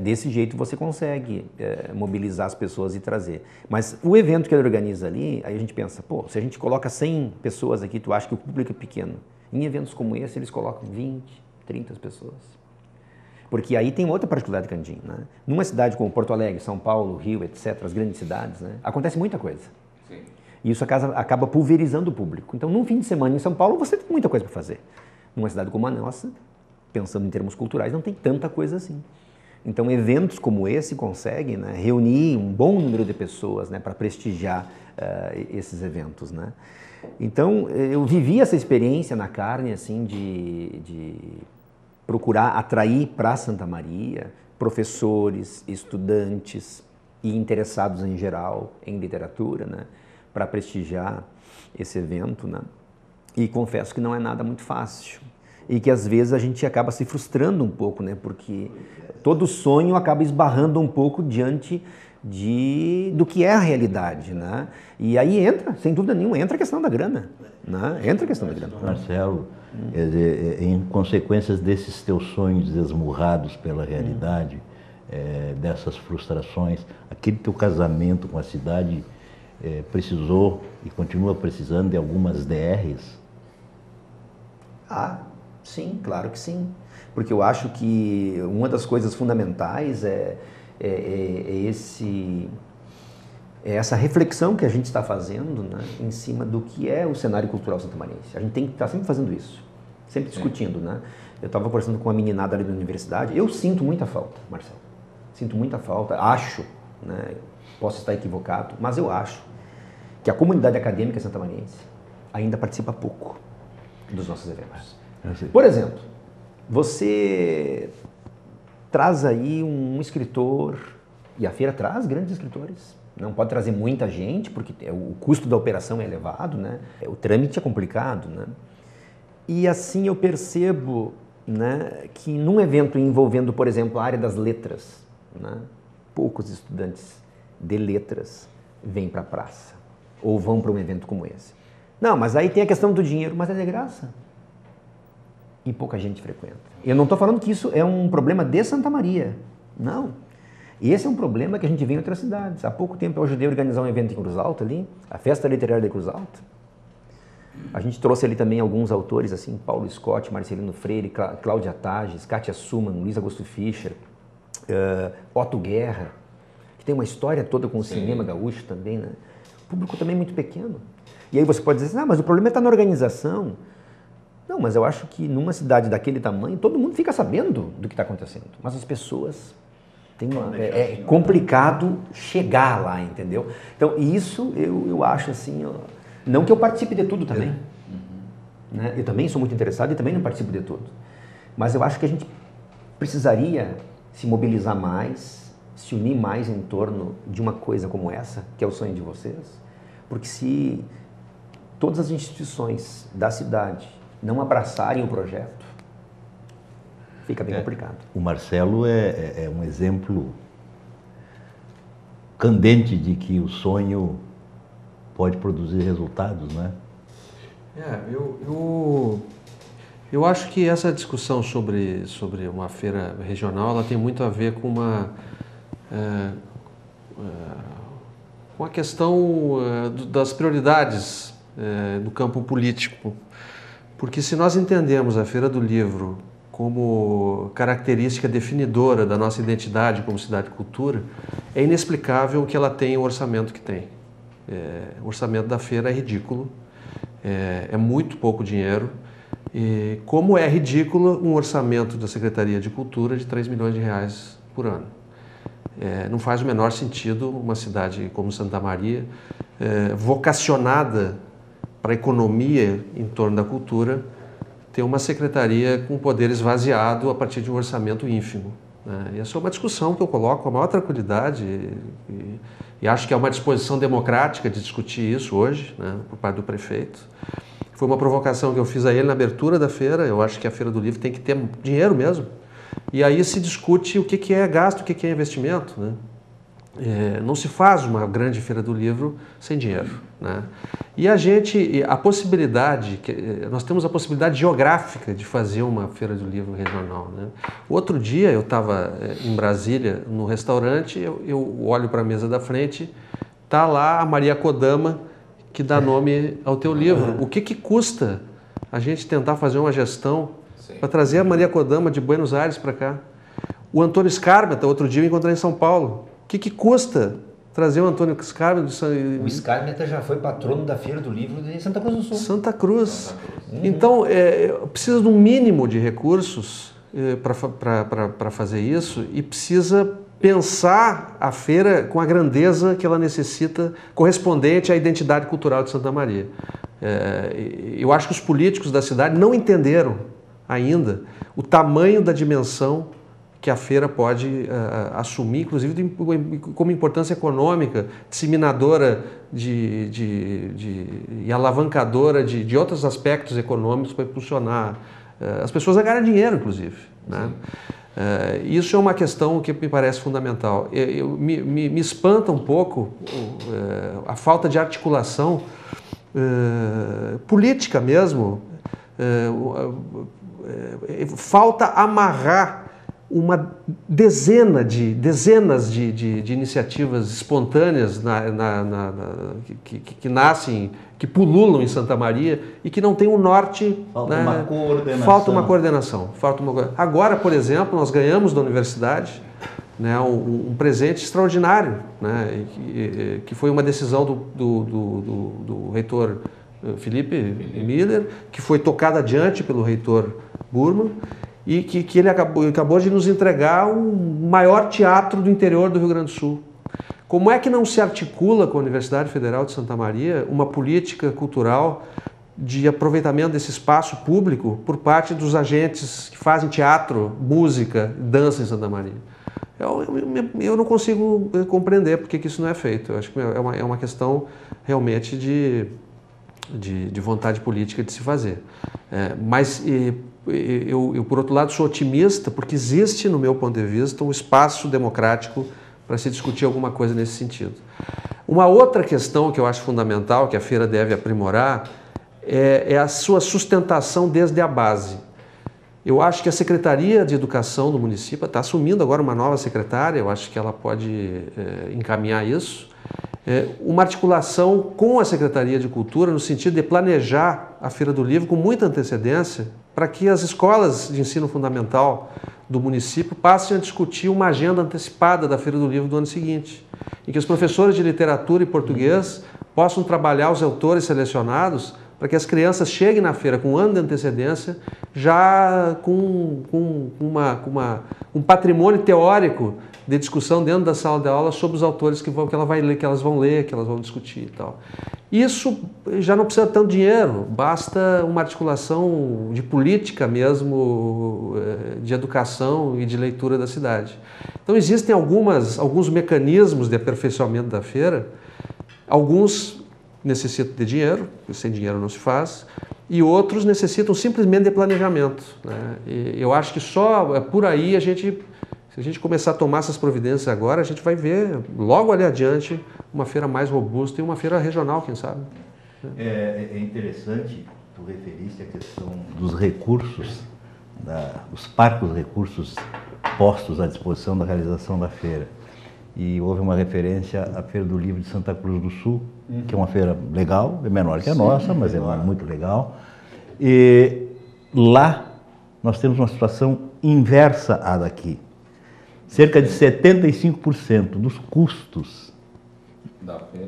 Desse jeito você consegue mobilizar as pessoas e trazer. Mas o evento que ele organiza ali, aí a gente pensa, pô, se a gente coloca 100 pessoas aqui, tu acha que o público é pequeno. Em eventos como esse, eles colocam 20, 30 pessoas. Porque aí tem outra particularidade, Candinho, né? Numa cidade como Porto Alegre, São Paulo, Rio, etc., as grandes cidades, né? Acontece muita coisa. E isso acaba pulverizando o público. Então, num fim de semana em São Paulo, você tem muita coisa para fazer. Numa cidade como a nossa, pensando em termos culturais, não tem tanta coisa assim. Então, eventos como esse conseguem, né, reunir um bom número de pessoas, né, para prestigiar esses eventos, né? Então, eu vivi essa experiência na carne, assim, de procurar atrair para Santa Maria professores, estudantes e interessados em geral em literatura, né, para prestigiar esse evento, né? E confesso que não é nada muito fácil. E que às vezes a gente acaba se frustrando um pouco, né? Porque todo sonho acaba esbarrando um pouco diante do que é a realidade, né? E aí entra, sem dúvida nenhuma, entra a questão da grana, né? Entra a questão da grana. Marcelo, quer dizer, em consequências desses teus sonhos esmurrados pela realidade, dessas frustrações, aquele teu casamento com a cidade precisou e continua precisando de algumas DRs? Sim, claro que sim. Porque eu acho que uma das coisas fundamentais é essa reflexão que a gente está fazendo, né, em cima do que é o cenário cultural santamariense. A gente tem que estar sempre fazendo isso. sempre discutindo, né? Eu estava conversando com uma meninada ali da universidade, eu sinto muita falta, Marcelo. Sinto muita falta, acho, né? Posso estar equivocado, mas eu acho que a comunidade acadêmica santamariense ainda participa pouco dos nossos eventos. Por exemplo, você traz aí um escritor, e a feira traz grandes escritores, não pode trazer muita gente, porque o custo da operação é elevado, né? O trâmite é complicado, né? E assim eu percebo, né, que num evento envolvendo, por exemplo, a área das letras, né, poucos estudantes de letras vêm para a praça ou vão para um evento como esse. Não, mas aí tem a questão do dinheiro, mas é de graça. E pouca gente frequenta. Eu não estou falando que isso é um problema de Santa Maria, não. Esse é um problema que a gente vê em outras cidades. Há pouco tempo eu ajudei a organizar um evento em Cruz Alta ali, a Festa Literária de Cruz Alta. A gente trouxe ali também alguns autores, assim, Paulo Scott, Marcelino Freire, Cláudia Tages, Kátia Suman, Luiz Augusto Fischer, Otto Guerra, que tem uma história toda com o cinema gaúcho também, né? O público também é muito pequeno. E aí você pode dizer assim, mas o problema está na organização. Não, mas eu acho que numa cidade daquele tamanho, todo mundo fica sabendo do que está acontecendo. Mas as pessoas... é complicado chegar lá, entendeu? Então, isso eu acho assim... Não que eu participe de tudo também. Né? Eu também sou muito interessado e também não participo de tudo. Mas eu acho que a gente precisaria se mobilizar mais, se unir mais em torno de uma coisa como essa, que é o sonho de vocês. Porque se todas as instituições da cidade não abraçarem o projeto, fica bem complicado. O Marcelo é um exemplo candente de que o sonho pode produzir resultados, né? Eu acho que essa discussão sobre uma feira regional, ela tem muito a ver com com a questão das prioridades do campo político. Porque se nós entendemos a Feira do Livro como característica definidora da nossa identidade como cidade de cultura, é inexplicável que ela tenha o orçamento que tem. O orçamento da feira é ridículo, é muito pouco dinheiro, e como é ridículo um orçamento da Secretaria de Cultura de 3 milhões de reais por ano. Não faz o menor sentido uma cidade como Santa Maria, vocacionada para a economia em torno da cultura, ter uma secretaria com poder esvaziado a partir de um orçamento ínfimo. E essa é uma discussão que eu coloco com a maior tranquilidade e acho que é uma disposição democrática de discutir isso hoje, né, por parte do prefeito. Foi uma provocação que eu fiz a ele na abertura da feira. Eu acho que a Feira do Livro tem que ter dinheiro mesmo. E aí se discute o que é gasto, o que é investimento, né? Não se faz uma grande Feira do Livro sem dinheiro, né? E a possibilidade, nós temos a possibilidade geográfica de fazer uma Feira do Livro regional, né? Outro dia eu estava em Brasília, no restaurante, eu olho para a mesa da frente, está lá a Maria Kodama, que dá nome ao teu livro. O que custa a gente tentar fazer uma gestão para trazer a Maria Kodama de Buenos Aires para cá? O Antônio Skarbeta, outro dia eu encontrei em São Paulo. O que custa trazer o Antônio Skarbeta? O Skarbeta já foi patrono da Feira do Livro de Santa Cruz do Sul. Santa Cruz. Então, precisa de um mínimo de recursos para fazer isso e precisa pensar a feira com a grandeza que ela necessita, correspondente à identidade cultural de Santa Maria. Eu acho que os políticos da cidade não entenderam ainda o tamanho da dimensão que a feira pode assumir, inclusive como importância econômica, disseminadora e alavancadora de outros aspectos econômicos para impulsionar as pessoas a ganhar dinheiro, inclusive, né? Isso é uma questão que me parece fundamental. Me espanta um pouco a falta de articulação política mesmo. Falta amarrar dezenas de iniciativas espontâneas que nascem, que pululam em Santa Maria e que não tem um norte. Falta uma coordenação. Agora, por exemplo, nós ganhamos da universidade, né, um presente extraordinário, né, que foi uma decisão do reitor Felipe Miller, que foi tocada adiante pelo reitor Burman, e que ele acabou de nos entregar o maior teatro do interior do Rio Grande do Sul. Como é que não se articula com a Universidade Federal de Santa Maria uma política cultural de aproveitamento desse espaço público por parte dos agentes que fazem teatro, música, dança em Santa Maria? Eu não consigo compreender por que isso não é feito. Eu acho que é uma questão realmente de vontade política de se fazer. Mas eu, por outro lado, sou otimista porque existe, no meu ponto de vista, um espaço democrático para se discutir alguma coisa nesse sentido. Uma outra questão que eu acho fundamental, que a feira deve aprimorar, é a sua sustentação desde a base. Eu acho que a Secretaria de Educação do município está assumindo agora uma nova secretária, eu acho que ela pode encaminhar isso, uma articulação com a Secretaria de Cultura no sentido de planejar a Feira do Livro com muita antecedência para que as escolas de ensino fundamental do município passem a discutir uma agenda antecipada da Feira do Livro do ano seguinte, em que os professores de literatura e português possam trabalhar os autores selecionados para que as crianças cheguem na feira com um ano de antecedência, já com um patrimônio teórico de discussão dentro da sala de aula sobre os autores que ela vai ler, que elas vão ler, que elas vão discutir e tal. Isso já não precisa tanto dinheiro, basta uma articulação de política mesmo, de educação e de leitura da cidade. Então existem alguns mecanismos de aperfeiçoamento da feira, alguns necessitam de dinheiro, sem dinheiro não se faz, e outros necessitam simplesmente de planejamento, né? E eu acho que só por aí se a gente começar a tomar essas providências agora, a gente vai ver logo ali adiante uma feira mais robusta e uma feira regional, quem sabe. É interessante, tu referiste a questão dos recursos, os parcos recursos postos à disposição da realização da feira. E houve uma referência à Feira do Livro de Santa Cruz do Sul, que é uma feira legal, é menor que a nossa, mas é muito legal. E lá nós temos uma situação inversa à daqui. Cerca de 75% dos custos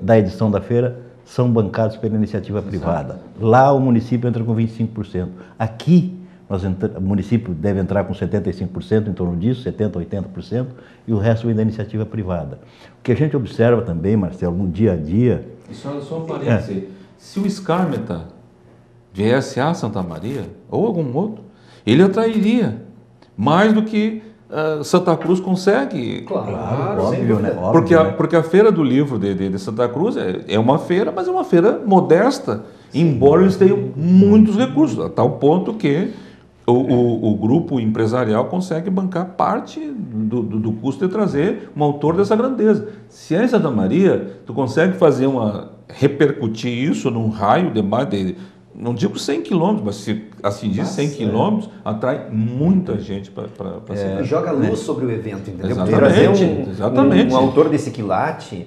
da edição da feira são bancados pela iniciativa privada. Lá o município entra com 25%. Aqui o município deve entrar com 75%, em torno disso, 70%, 80%, e o resto vem da iniciativa privada. O que a gente observa também, Marcelo, no dia a dia... Só um parênteses. Se o Skármeta viesse a Santa Maria, ou algum outro, ele atrairia mais do que Santa Cruz consegue. Claro, óbvio, né? Porque a Feira do Livro de Santa Cruz é uma feira, mas é uma feira modesta, embora eles tenham muitos recursos, a tal ponto que o grupo empresarial consegue bancar parte do custo de trazer um autor dessa grandeza. Se é em Santa Maria, tu consegue repercutir isso num raio de mais de, não digo 100 quilômetros, mas se assim diz, 100 quilômetros, atrai muita gente para a cidade. Joga luz sobre o evento, entendeu? Exatamente. Trazer um autor desse quilate,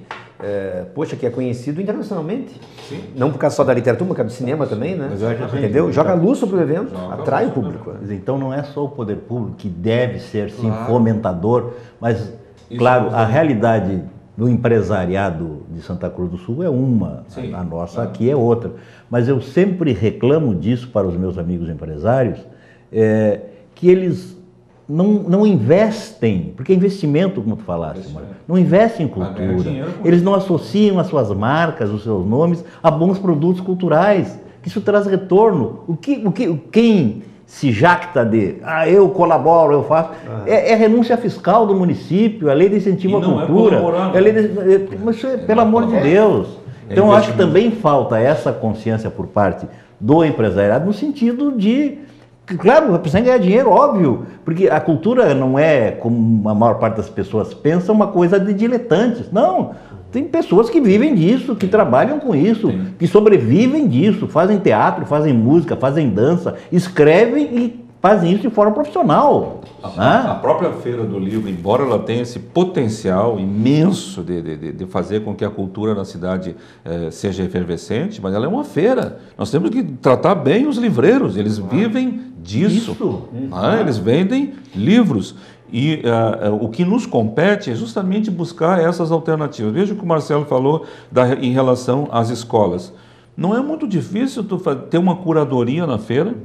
que é conhecido internacionalmente. Sim. Não por causa só da literatura, mas por causa do cinema também, né? Entendeu? Joga luz sobre o evento, atrai o público. Então não é só o poder público que deve ser, sim, fomentador, mas, claro, a realidade do empresariado de Santa Cruz do Sul é uma, a nossa aqui é outra. Mas eu sempre reclamo disso para os meus amigos empresários, que eles não investem, porque investimento, como tu falaste, não investem em cultura. Eles não associam as suas marcas, os seus nomes a bons produtos culturais, que isso traz retorno. Quem se jacta de, eu colaboro, eu faço, é renúncia fiscal do município, a lei de incentivo à cultura, mas pelo amor de Deus. Então eu acho que também falta essa consciência por parte do empresariado, no sentido de, claro, precisa ganhar dinheiro, óbvio, porque a cultura não é, como a maior parte das pessoas pensa, uma coisa de diletantes. Não, tem pessoas que vivem disso, que trabalham com isso, que sobrevivem disso, fazem teatro, fazem música, fazem dança, escrevem e fazem isso de forma profissional. A própria Feira do Livro, embora ela tenha esse potencial imenso de fazer com que a cultura na cidade seja efervescente, mas ela é uma feira. Nós temos que tratar bem os livreiros, eles vivem disso. Eles vendem livros. E o que nos compete é justamente buscar essas alternativas. Veja o que o Marcelo falou em relação às escolas. não é muito difícil tu ter uma curadoria na feira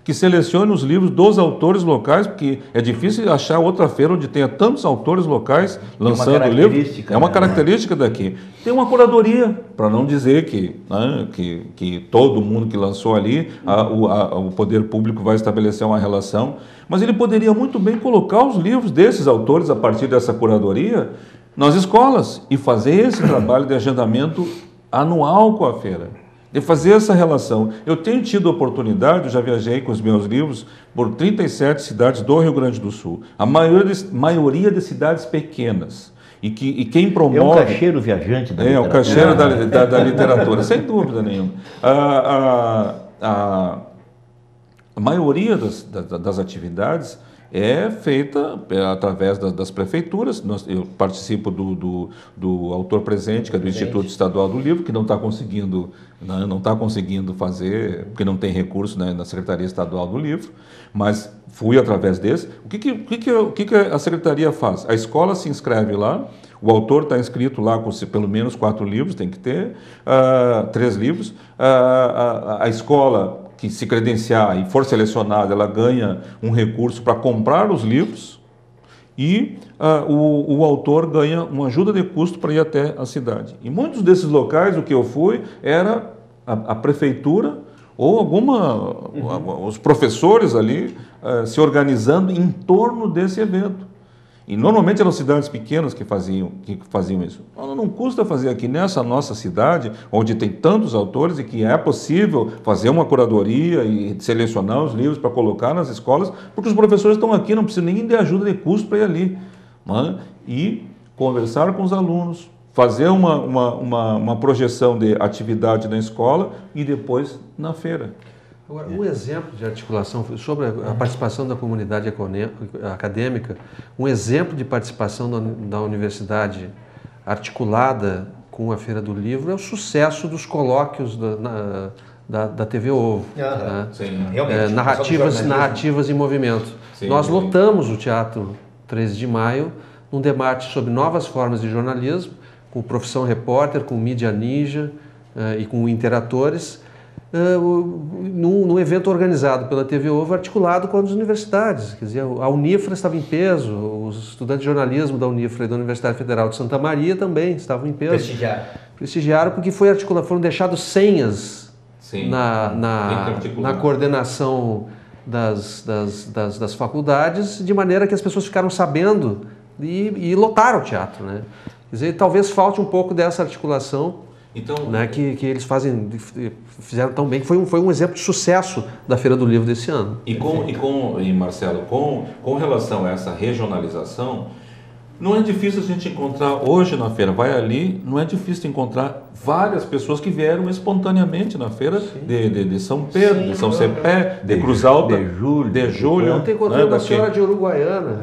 que selecione os livros dos autores locais, porque é difícil achar outra feira onde tenha tantos autores locais lançando livros. É uma característica daqui. Tem uma curadoria, para não dizer que, né, que todo mundo que lançou ali, o poder público vai estabelecer uma relação, mas ele poderia muito bem colocar os livros desses autores a partir dessa curadoria nas escolas e fazer esse trabalho de agendamento anual com a feira. De fazer essa relação. Eu tenho tido a oportunidade, eu já viajei com os meus livros por 37 cidades do Rio Grande do Sul. A maioria de cidades pequenas. E quem promove... É um cacheiro viajante da literatura. É, o cacheiro da literatura, sem dúvida nenhuma. A maioria das atividades é feita através das prefeituras. Eu participo do Autor Presente, que é do Instituto Estadual do Livro, que não está conseguindo fazer, porque não tem recurso, né, na Secretaria Estadual do Livro, mas fui através desse. O que a Secretaria faz? A escola se inscreve lá, o autor está inscrito lá com pelo menos 4 livros, tem que ter, 3 livros, a escola que se credenciar e for selecionada, ela ganha um recurso para comprar os livros e o autor ganha uma ajuda de custo para ir até a cidade. Em muitos desses locais, o que eu fui era a prefeitura ou os professores ali se organizando em torno desse evento. E normalmente eram cidades pequenas que faziam isso. Não custa fazer aqui nessa nossa cidade, onde tem tantos autores e que é possível fazer uma curadoria e selecionar os livros para colocar nas escolas, porque os professores estão aqui, não precisam nem de ajuda de custo para ir ali. Né? E conversar com os alunos, fazer uma projeção de atividade na escola e depois na feira. Agora, um exemplo de articulação sobre a participação da comunidade acadêmica, um exemplo de participação da universidade articulada com a Feira do Livro é o sucesso dos colóquios da TV Ovo. Né? Sim, realmente. Narrativas em movimento. Sim, nós lotamos o Teatro 13 de Maio num debate sobre novas formas de jornalismo, com Profissão Repórter, com Mídia Ninja e com Interatores, num evento organizado pela TV Ovo, articulado com as universidades. Quer dizer, a Unifra estava em peso, os estudantes de jornalismo da Unifra e da Universidade Federal de Santa Maria também estavam em peso. Prestigiaram porque foram deixadas senhas na coordenação das faculdades, de maneira que as pessoas ficaram sabendo e lotaram o teatro. Né? Quer dizer, talvez falte um pouco dessa articulação. Então, né, que eles fizeram tão bem, que foi um exemplo de sucesso da Feira do Livro desse ano. E Marcelo, com relação a essa regionalização, não é difícil a gente encontrar hoje na feira, vai ali, não é difícil encontrar várias pessoas que vieram espontaneamente na feira de São Pedro, de São Cepé, de Cruz Alta, de Julho. Ontem encontrei uma senhora de Uruguaiana,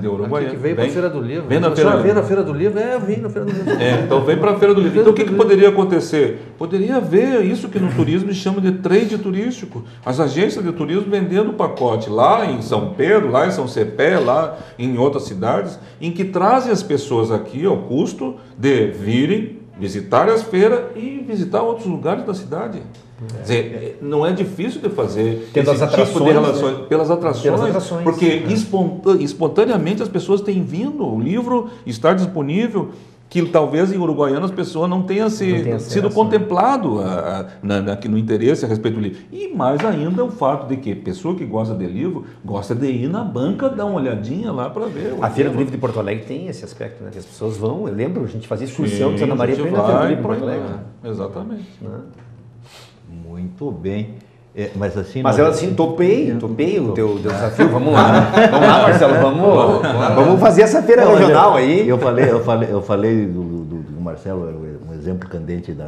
que veio para a Feira do Livro. A senhora veio na Feira do Livro? Eu vim na Feira do Livro. Então vem para a Feira do Livro. Então o que poderia acontecer? Poderia haver isso que no turismo chama de trade turístico. As agências de turismo vendendo pacote lá em São Pedro, lá em São Cepé, lá em outras cidades, em que trazem as pessoas aqui ao custo de virem visitar as feiras e visitar outros lugares da cidade. Quer dizer, não é difícil de fazer esse tipo de relações, né? Pelas atrações, porque espontaneamente as pessoas têm vindo, o livro está disponível, que talvez em Uruguaiana as pessoas não tenham sido contemplado no interesse a respeito do livro. E mais ainda o fato de que a pessoa que gosta de livro gosta de ir na banca, dar uma olhadinha lá para ver. A Feira do Livro de Porto Alegre tem esse aspecto, né? Que as pessoas vão, eu lembro, a gente fazia excursão de Santa Maria para ir na Feira do Livro de Porto Alegre. Exatamente. Muito bem. Mas eu assim, topei o teu desafio, vamos lá. Vamos lá, Marcelo, vamos fazer essa feira regional aí. Eu falei do Marcelo, um exemplo candente da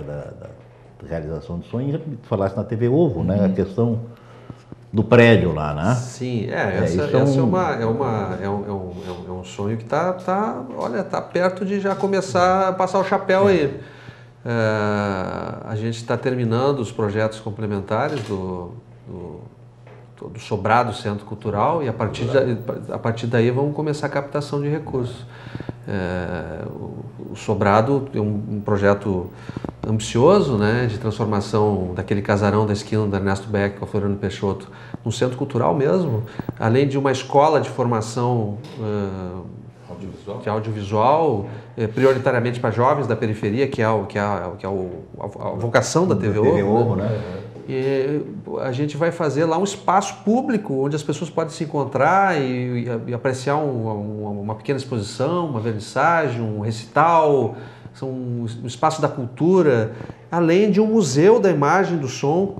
realização do sonho, tu falaste na TV Ovo, né? A questão do prédio lá, né? Sim, essa é um sonho que tá perto de já começar a passar o chapéu aí. A gente está terminando os projetos complementares do Sobrado Centro Cultural e a partir daí vamos começar a captação de recursos. O Sobrado é um projeto ambicioso, né, de transformação daquele casarão da esquina da Ernesto Beck com a Floriano Peixoto num centro cultural mesmo, além de uma escola de formação de audiovisual, prioritariamente para jovens da periferia, que é a vocação da TV Ovo, né? E a gente vai fazer lá um espaço público onde as pessoas podem se encontrar e apreciar uma pequena exposição, uma vernissagem, um recital, um espaço da cultura, além de um museu da imagem e do som,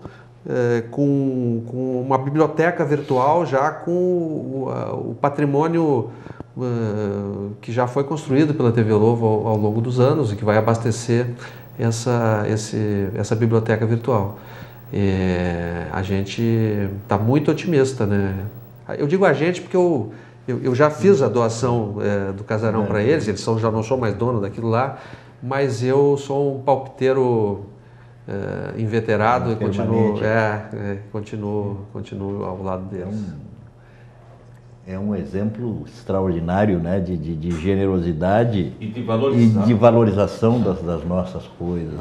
com uma biblioteca virtual já com o patrimônio que já foi construído pela TV Ovo ao longo dos anos e que vai abastecer essa biblioteca virtual. A gente está muito otimista, né? Eu digo a gente porque eu já fiz a doação do casarão para eles já não sou mais dono daquilo lá, mas eu sou um palpiteiro inveterado e continuo ao lado deles. É um exemplo extraordinário, né, de generosidade e de valorização das nossas coisas.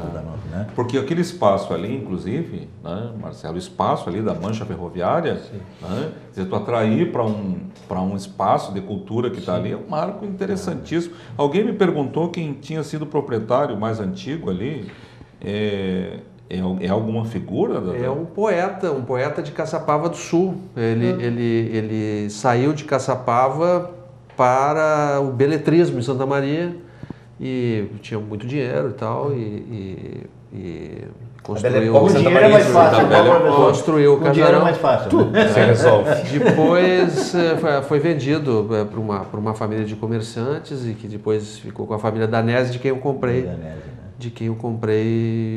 Né? Porque aquele espaço ali, inclusive, né, Marcelo, o espaço ali da mancha ferroviária, né, tu atrair para um espaço de cultura que está ali é um marco interessantíssimo. Alguém me perguntou quem tinha sido o proprietário mais antigo ali. É alguma figura? É um poeta de Caçapava do Sul. Ele saiu de Caçapava para o beletrismo em Santa Maria e tinha muito dinheiro e tal e construiu o dinheiro é mais fácil. Construiu o casarão. O dinheiro é mais fácil. Se resolve. Depois foi vendido para uma família de comerciantes e que depois ficou com a família Danese, de quem eu comprei.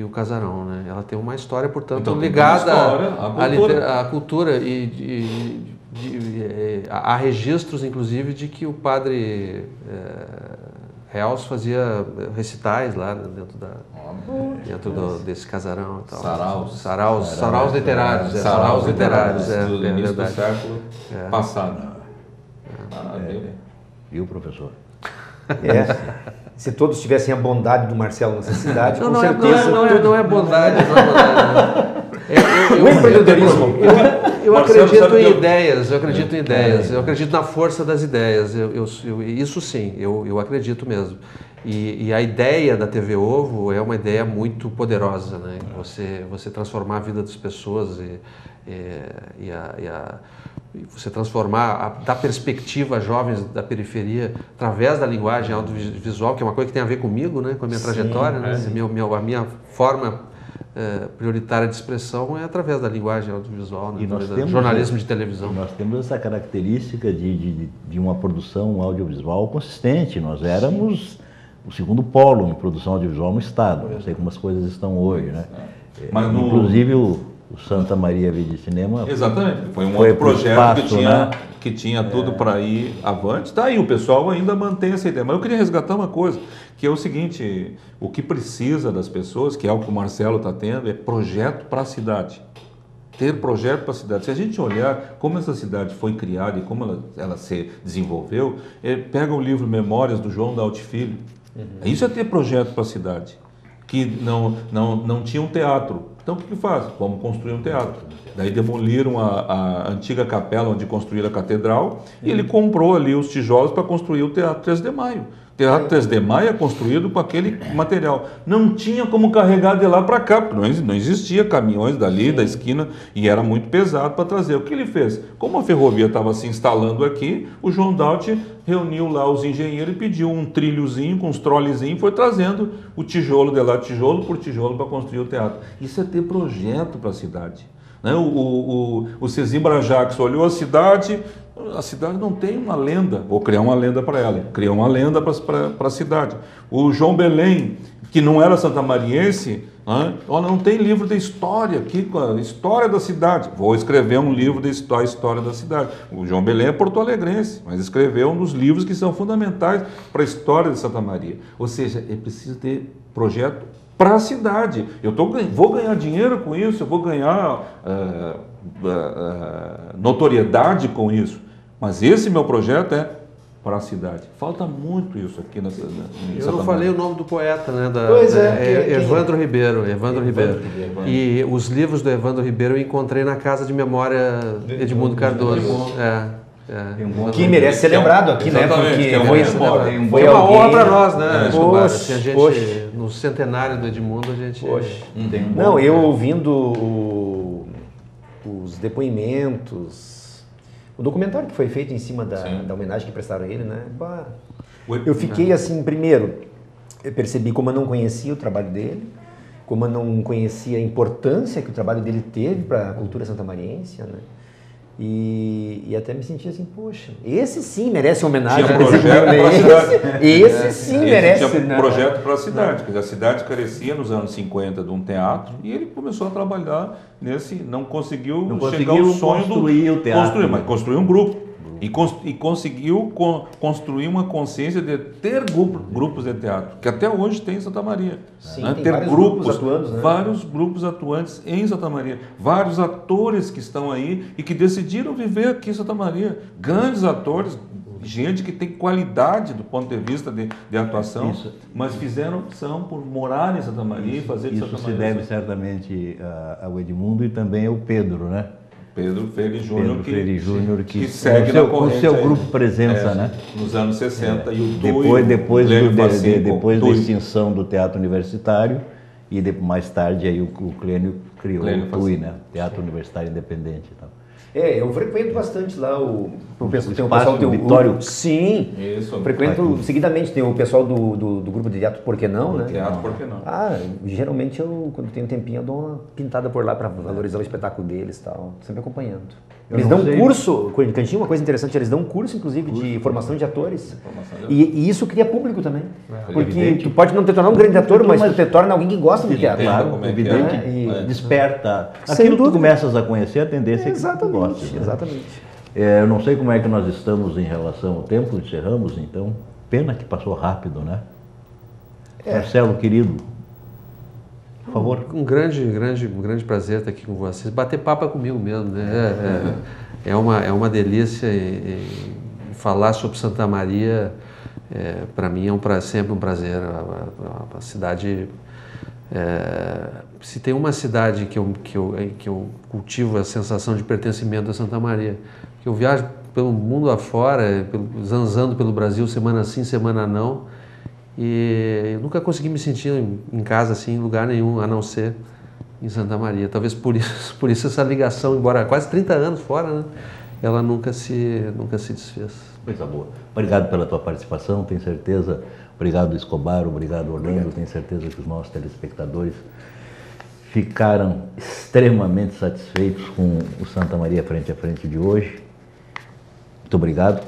O casarão, né? Ela tem uma história, portanto, então, ligada à cultura e há registros, inclusive, de que o padre Reals fazia recitais lá dentro desse casarão e tal. Saraus literários. Saraus literários, do início do século passado. Viu, professor? Se todos tivessem a bondade do Marcelo nessa cidade, com certeza... Não é bondade. O empreendedorismo. Eu acredito em ideias, eu acredito na força das ideias, isso sim, eu acredito mesmo. E a ideia da TV Ovo é uma ideia muito poderosa, né? Você transformar a vida das pessoas e você transformar, dar perspectiva a jovens da periferia através da linguagem audiovisual, que é uma coisa que tem a ver comigo, né? Com a minha trajetória, né? A minha forma prioritária de expressão é através da linguagem audiovisual, né? Do jornalismo de televisão. Nós temos essa característica de uma produção audiovisual consistente. Nós éramos o segundo polo em produção audiovisual no Estado. Não sei como as coisas estão hoje, né? Mas inclusive o Santa Maria Vídeo Cinema. Exatamente, foi um outro projeto que tinha tudo para ir avante. Tá aí, o pessoal ainda mantém essa ideia. Mas eu queria resgatar uma coisa, que é o seguinte: o que precisa das pessoas, que é o que o Marcelo está tendo, é projeto para a cidade. Ter projeto para a cidade. Se a gente olhar como essa cidade foi criada e como ela se desenvolveu, pega o livro Memórias do João Dalti Filho. Isso é ter projeto para a cidade. Que não tinha um teatro. Então o que faz? Vamos construir um teatro. Daí demoliram a antiga capela onde construíram a catedral e ele comprou ali os tijolos para construir o Teatro 3 de Maio. O Teatro 3 de Maio é construído com aquele material. Não tinha como carregar de lá para cá, porque não existia caminhões dali, da esquina, e era muito pesado para trazer. O que ele fez? Como a ferrovia estava se instalando aqui, o João Dalti reuniu lá os engenheiros e pediu um trilhozinho com uns trolezinhos, foi trazendo o tijolo de lá, tijolo por tijolo, para construir o teatro. Isso é ter projeto para a cidade. Né? O Cezim Brajax olhou a cidade não tem uma lenda, vou criar uma lenda para ela, criou uma lenda para a cidade. O João Belém, que não era santamariense, não tem livro de história aqui, a história da cidade, vou escrever um livro de história da cidade. O João Belém é porto-alegrense, mas escreveu um dos livros que são fundamentais para a história de Santa Maria. Ou seja, é preciso ter projeto para a cidade. Vou ganhar dinheiro com isso, eu vou ganhar notoriedade com isso. Mas esse meu projeto é para a cidade. Falta muito isso aqui em Santa Eu não falei o nome do poeta, né? Pois é. Evandro Ribeiro. Evandro Ribeiro. E os livros do Evandro Ribeiro eu encontrei na Casa de Memória Edmundo Cardoso. Que merece ser lembrado aqui, né? Porque foi uma honra para nós, né? Assim, a gente, no centenário do Edmundo, a gente... Não, eu ouvindo os depoimentos, o documentário que foi feito em cima da homenagem que prestaram a ele, né? Eu fiquei assim, primeiro, eu percebi como eu não conhecia o trabalho dele, como eu não conhecia a importância que o trabalho dele teve para a cultura santamariense, né? E até me senti assim, poxa, esse sim merece homenagem. Tinha um projeto para a cidade. Esse sim merece. Tinha um projeto para a cidade, porque a cidade carecia nos anos 50 de um teatro e ele começou a trabalhar nesse, não conseguiu chegar ao sonho construir o teatro, mas construiu um grupo. E conseguiu construir uma consciência de ter grupos de teatro, que até hoje tem em Santa Maria. Sim, né? tem Ter vários grupos atuando, né? Vários grupos atuantes em Santa Maria. Vários atores que estão aí e que decidiram viver aqui em Santa Maria. Grandes atores, gente que tem qualidade do ponto de vista de atuação, mas fizeram opção por morar em Santa Maria e fazer de Santa Maria. Isso se deve certamente ao Edmundo e também ao Pedro, né? Pedro Freire Júnior, que segue na corrente. O seu grupo Presença, né? Nos anos 60. E depois da extinção do Teatro Universitário e mais tarde aí o Clênio criou o TUI, né? Teatro Universitário Independente e tal. Eu frequento bastante lá o pessoal do Vitório. Sim, isso. Frequento seguidamente, tem o pessoal do grupo de teatro Por Que Não, né? Teatro Por Que Não. Geralmente quando tenho um tempinho, eu dou uma pintada por lá para valorizar o espetáculo deles e tal, sempre acompanhando. Eles dão curso, Cantinho, uma coisa interessante, eles dão curso, inclusive, de formação de atores. E isso cria público também. Porque tu pode não te tornar um grande ator, mas tu te torna alguém que gosta do teatro. Claro, evidente. Desperta. Aquilo que tu começas a conhecer, a tendência é que tu goste. Exatamente. Eu não sei como é que nós estamos em relação ao tempo, encerramos então. Pena que passou rápido, né? Marcelo, querido, por favor. Um grande prazer estar aqui com vocês. Bater papo comigo mesmo, né? É uma delícia e falar sobre Santa Maria, para mim sempre um prazer. A cidade, se tem uma cidade que eu cultivo a sensação de pertencimento a Santa Maria, que eu viajo pelo mundo afora, zanzando pelo Brasil, semana sim, semana não, e eu nunca consegui me sentir em casa assim, em lugar nenhum, a não ser em Santa Maria. Talvez por isso essa ligação, embora quase 30 anos fora, né, ela nunca se desfez. Coisa boa. Obrigado pela tua participação, tenho certeza. Obrigado, Escobar, obrigado, Orlando. Tenho certeza que os nossos telespectadores ficaram extremamente satisfeitos com o Santa Maria Frente a Frente de hoje. Muito obrigado.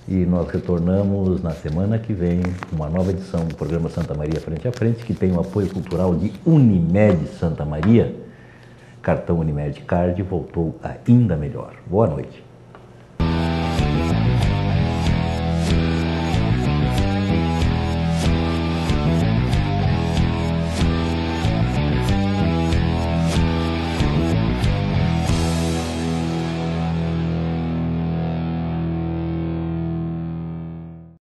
E nós retornamos na semana que vem com uma nova edição do programa Santa Maria Frente a Frente, que tem o apoio cultural de Unimed Santa Maria. Cartão Unimed Card voltou ainda melhor. Boa noite.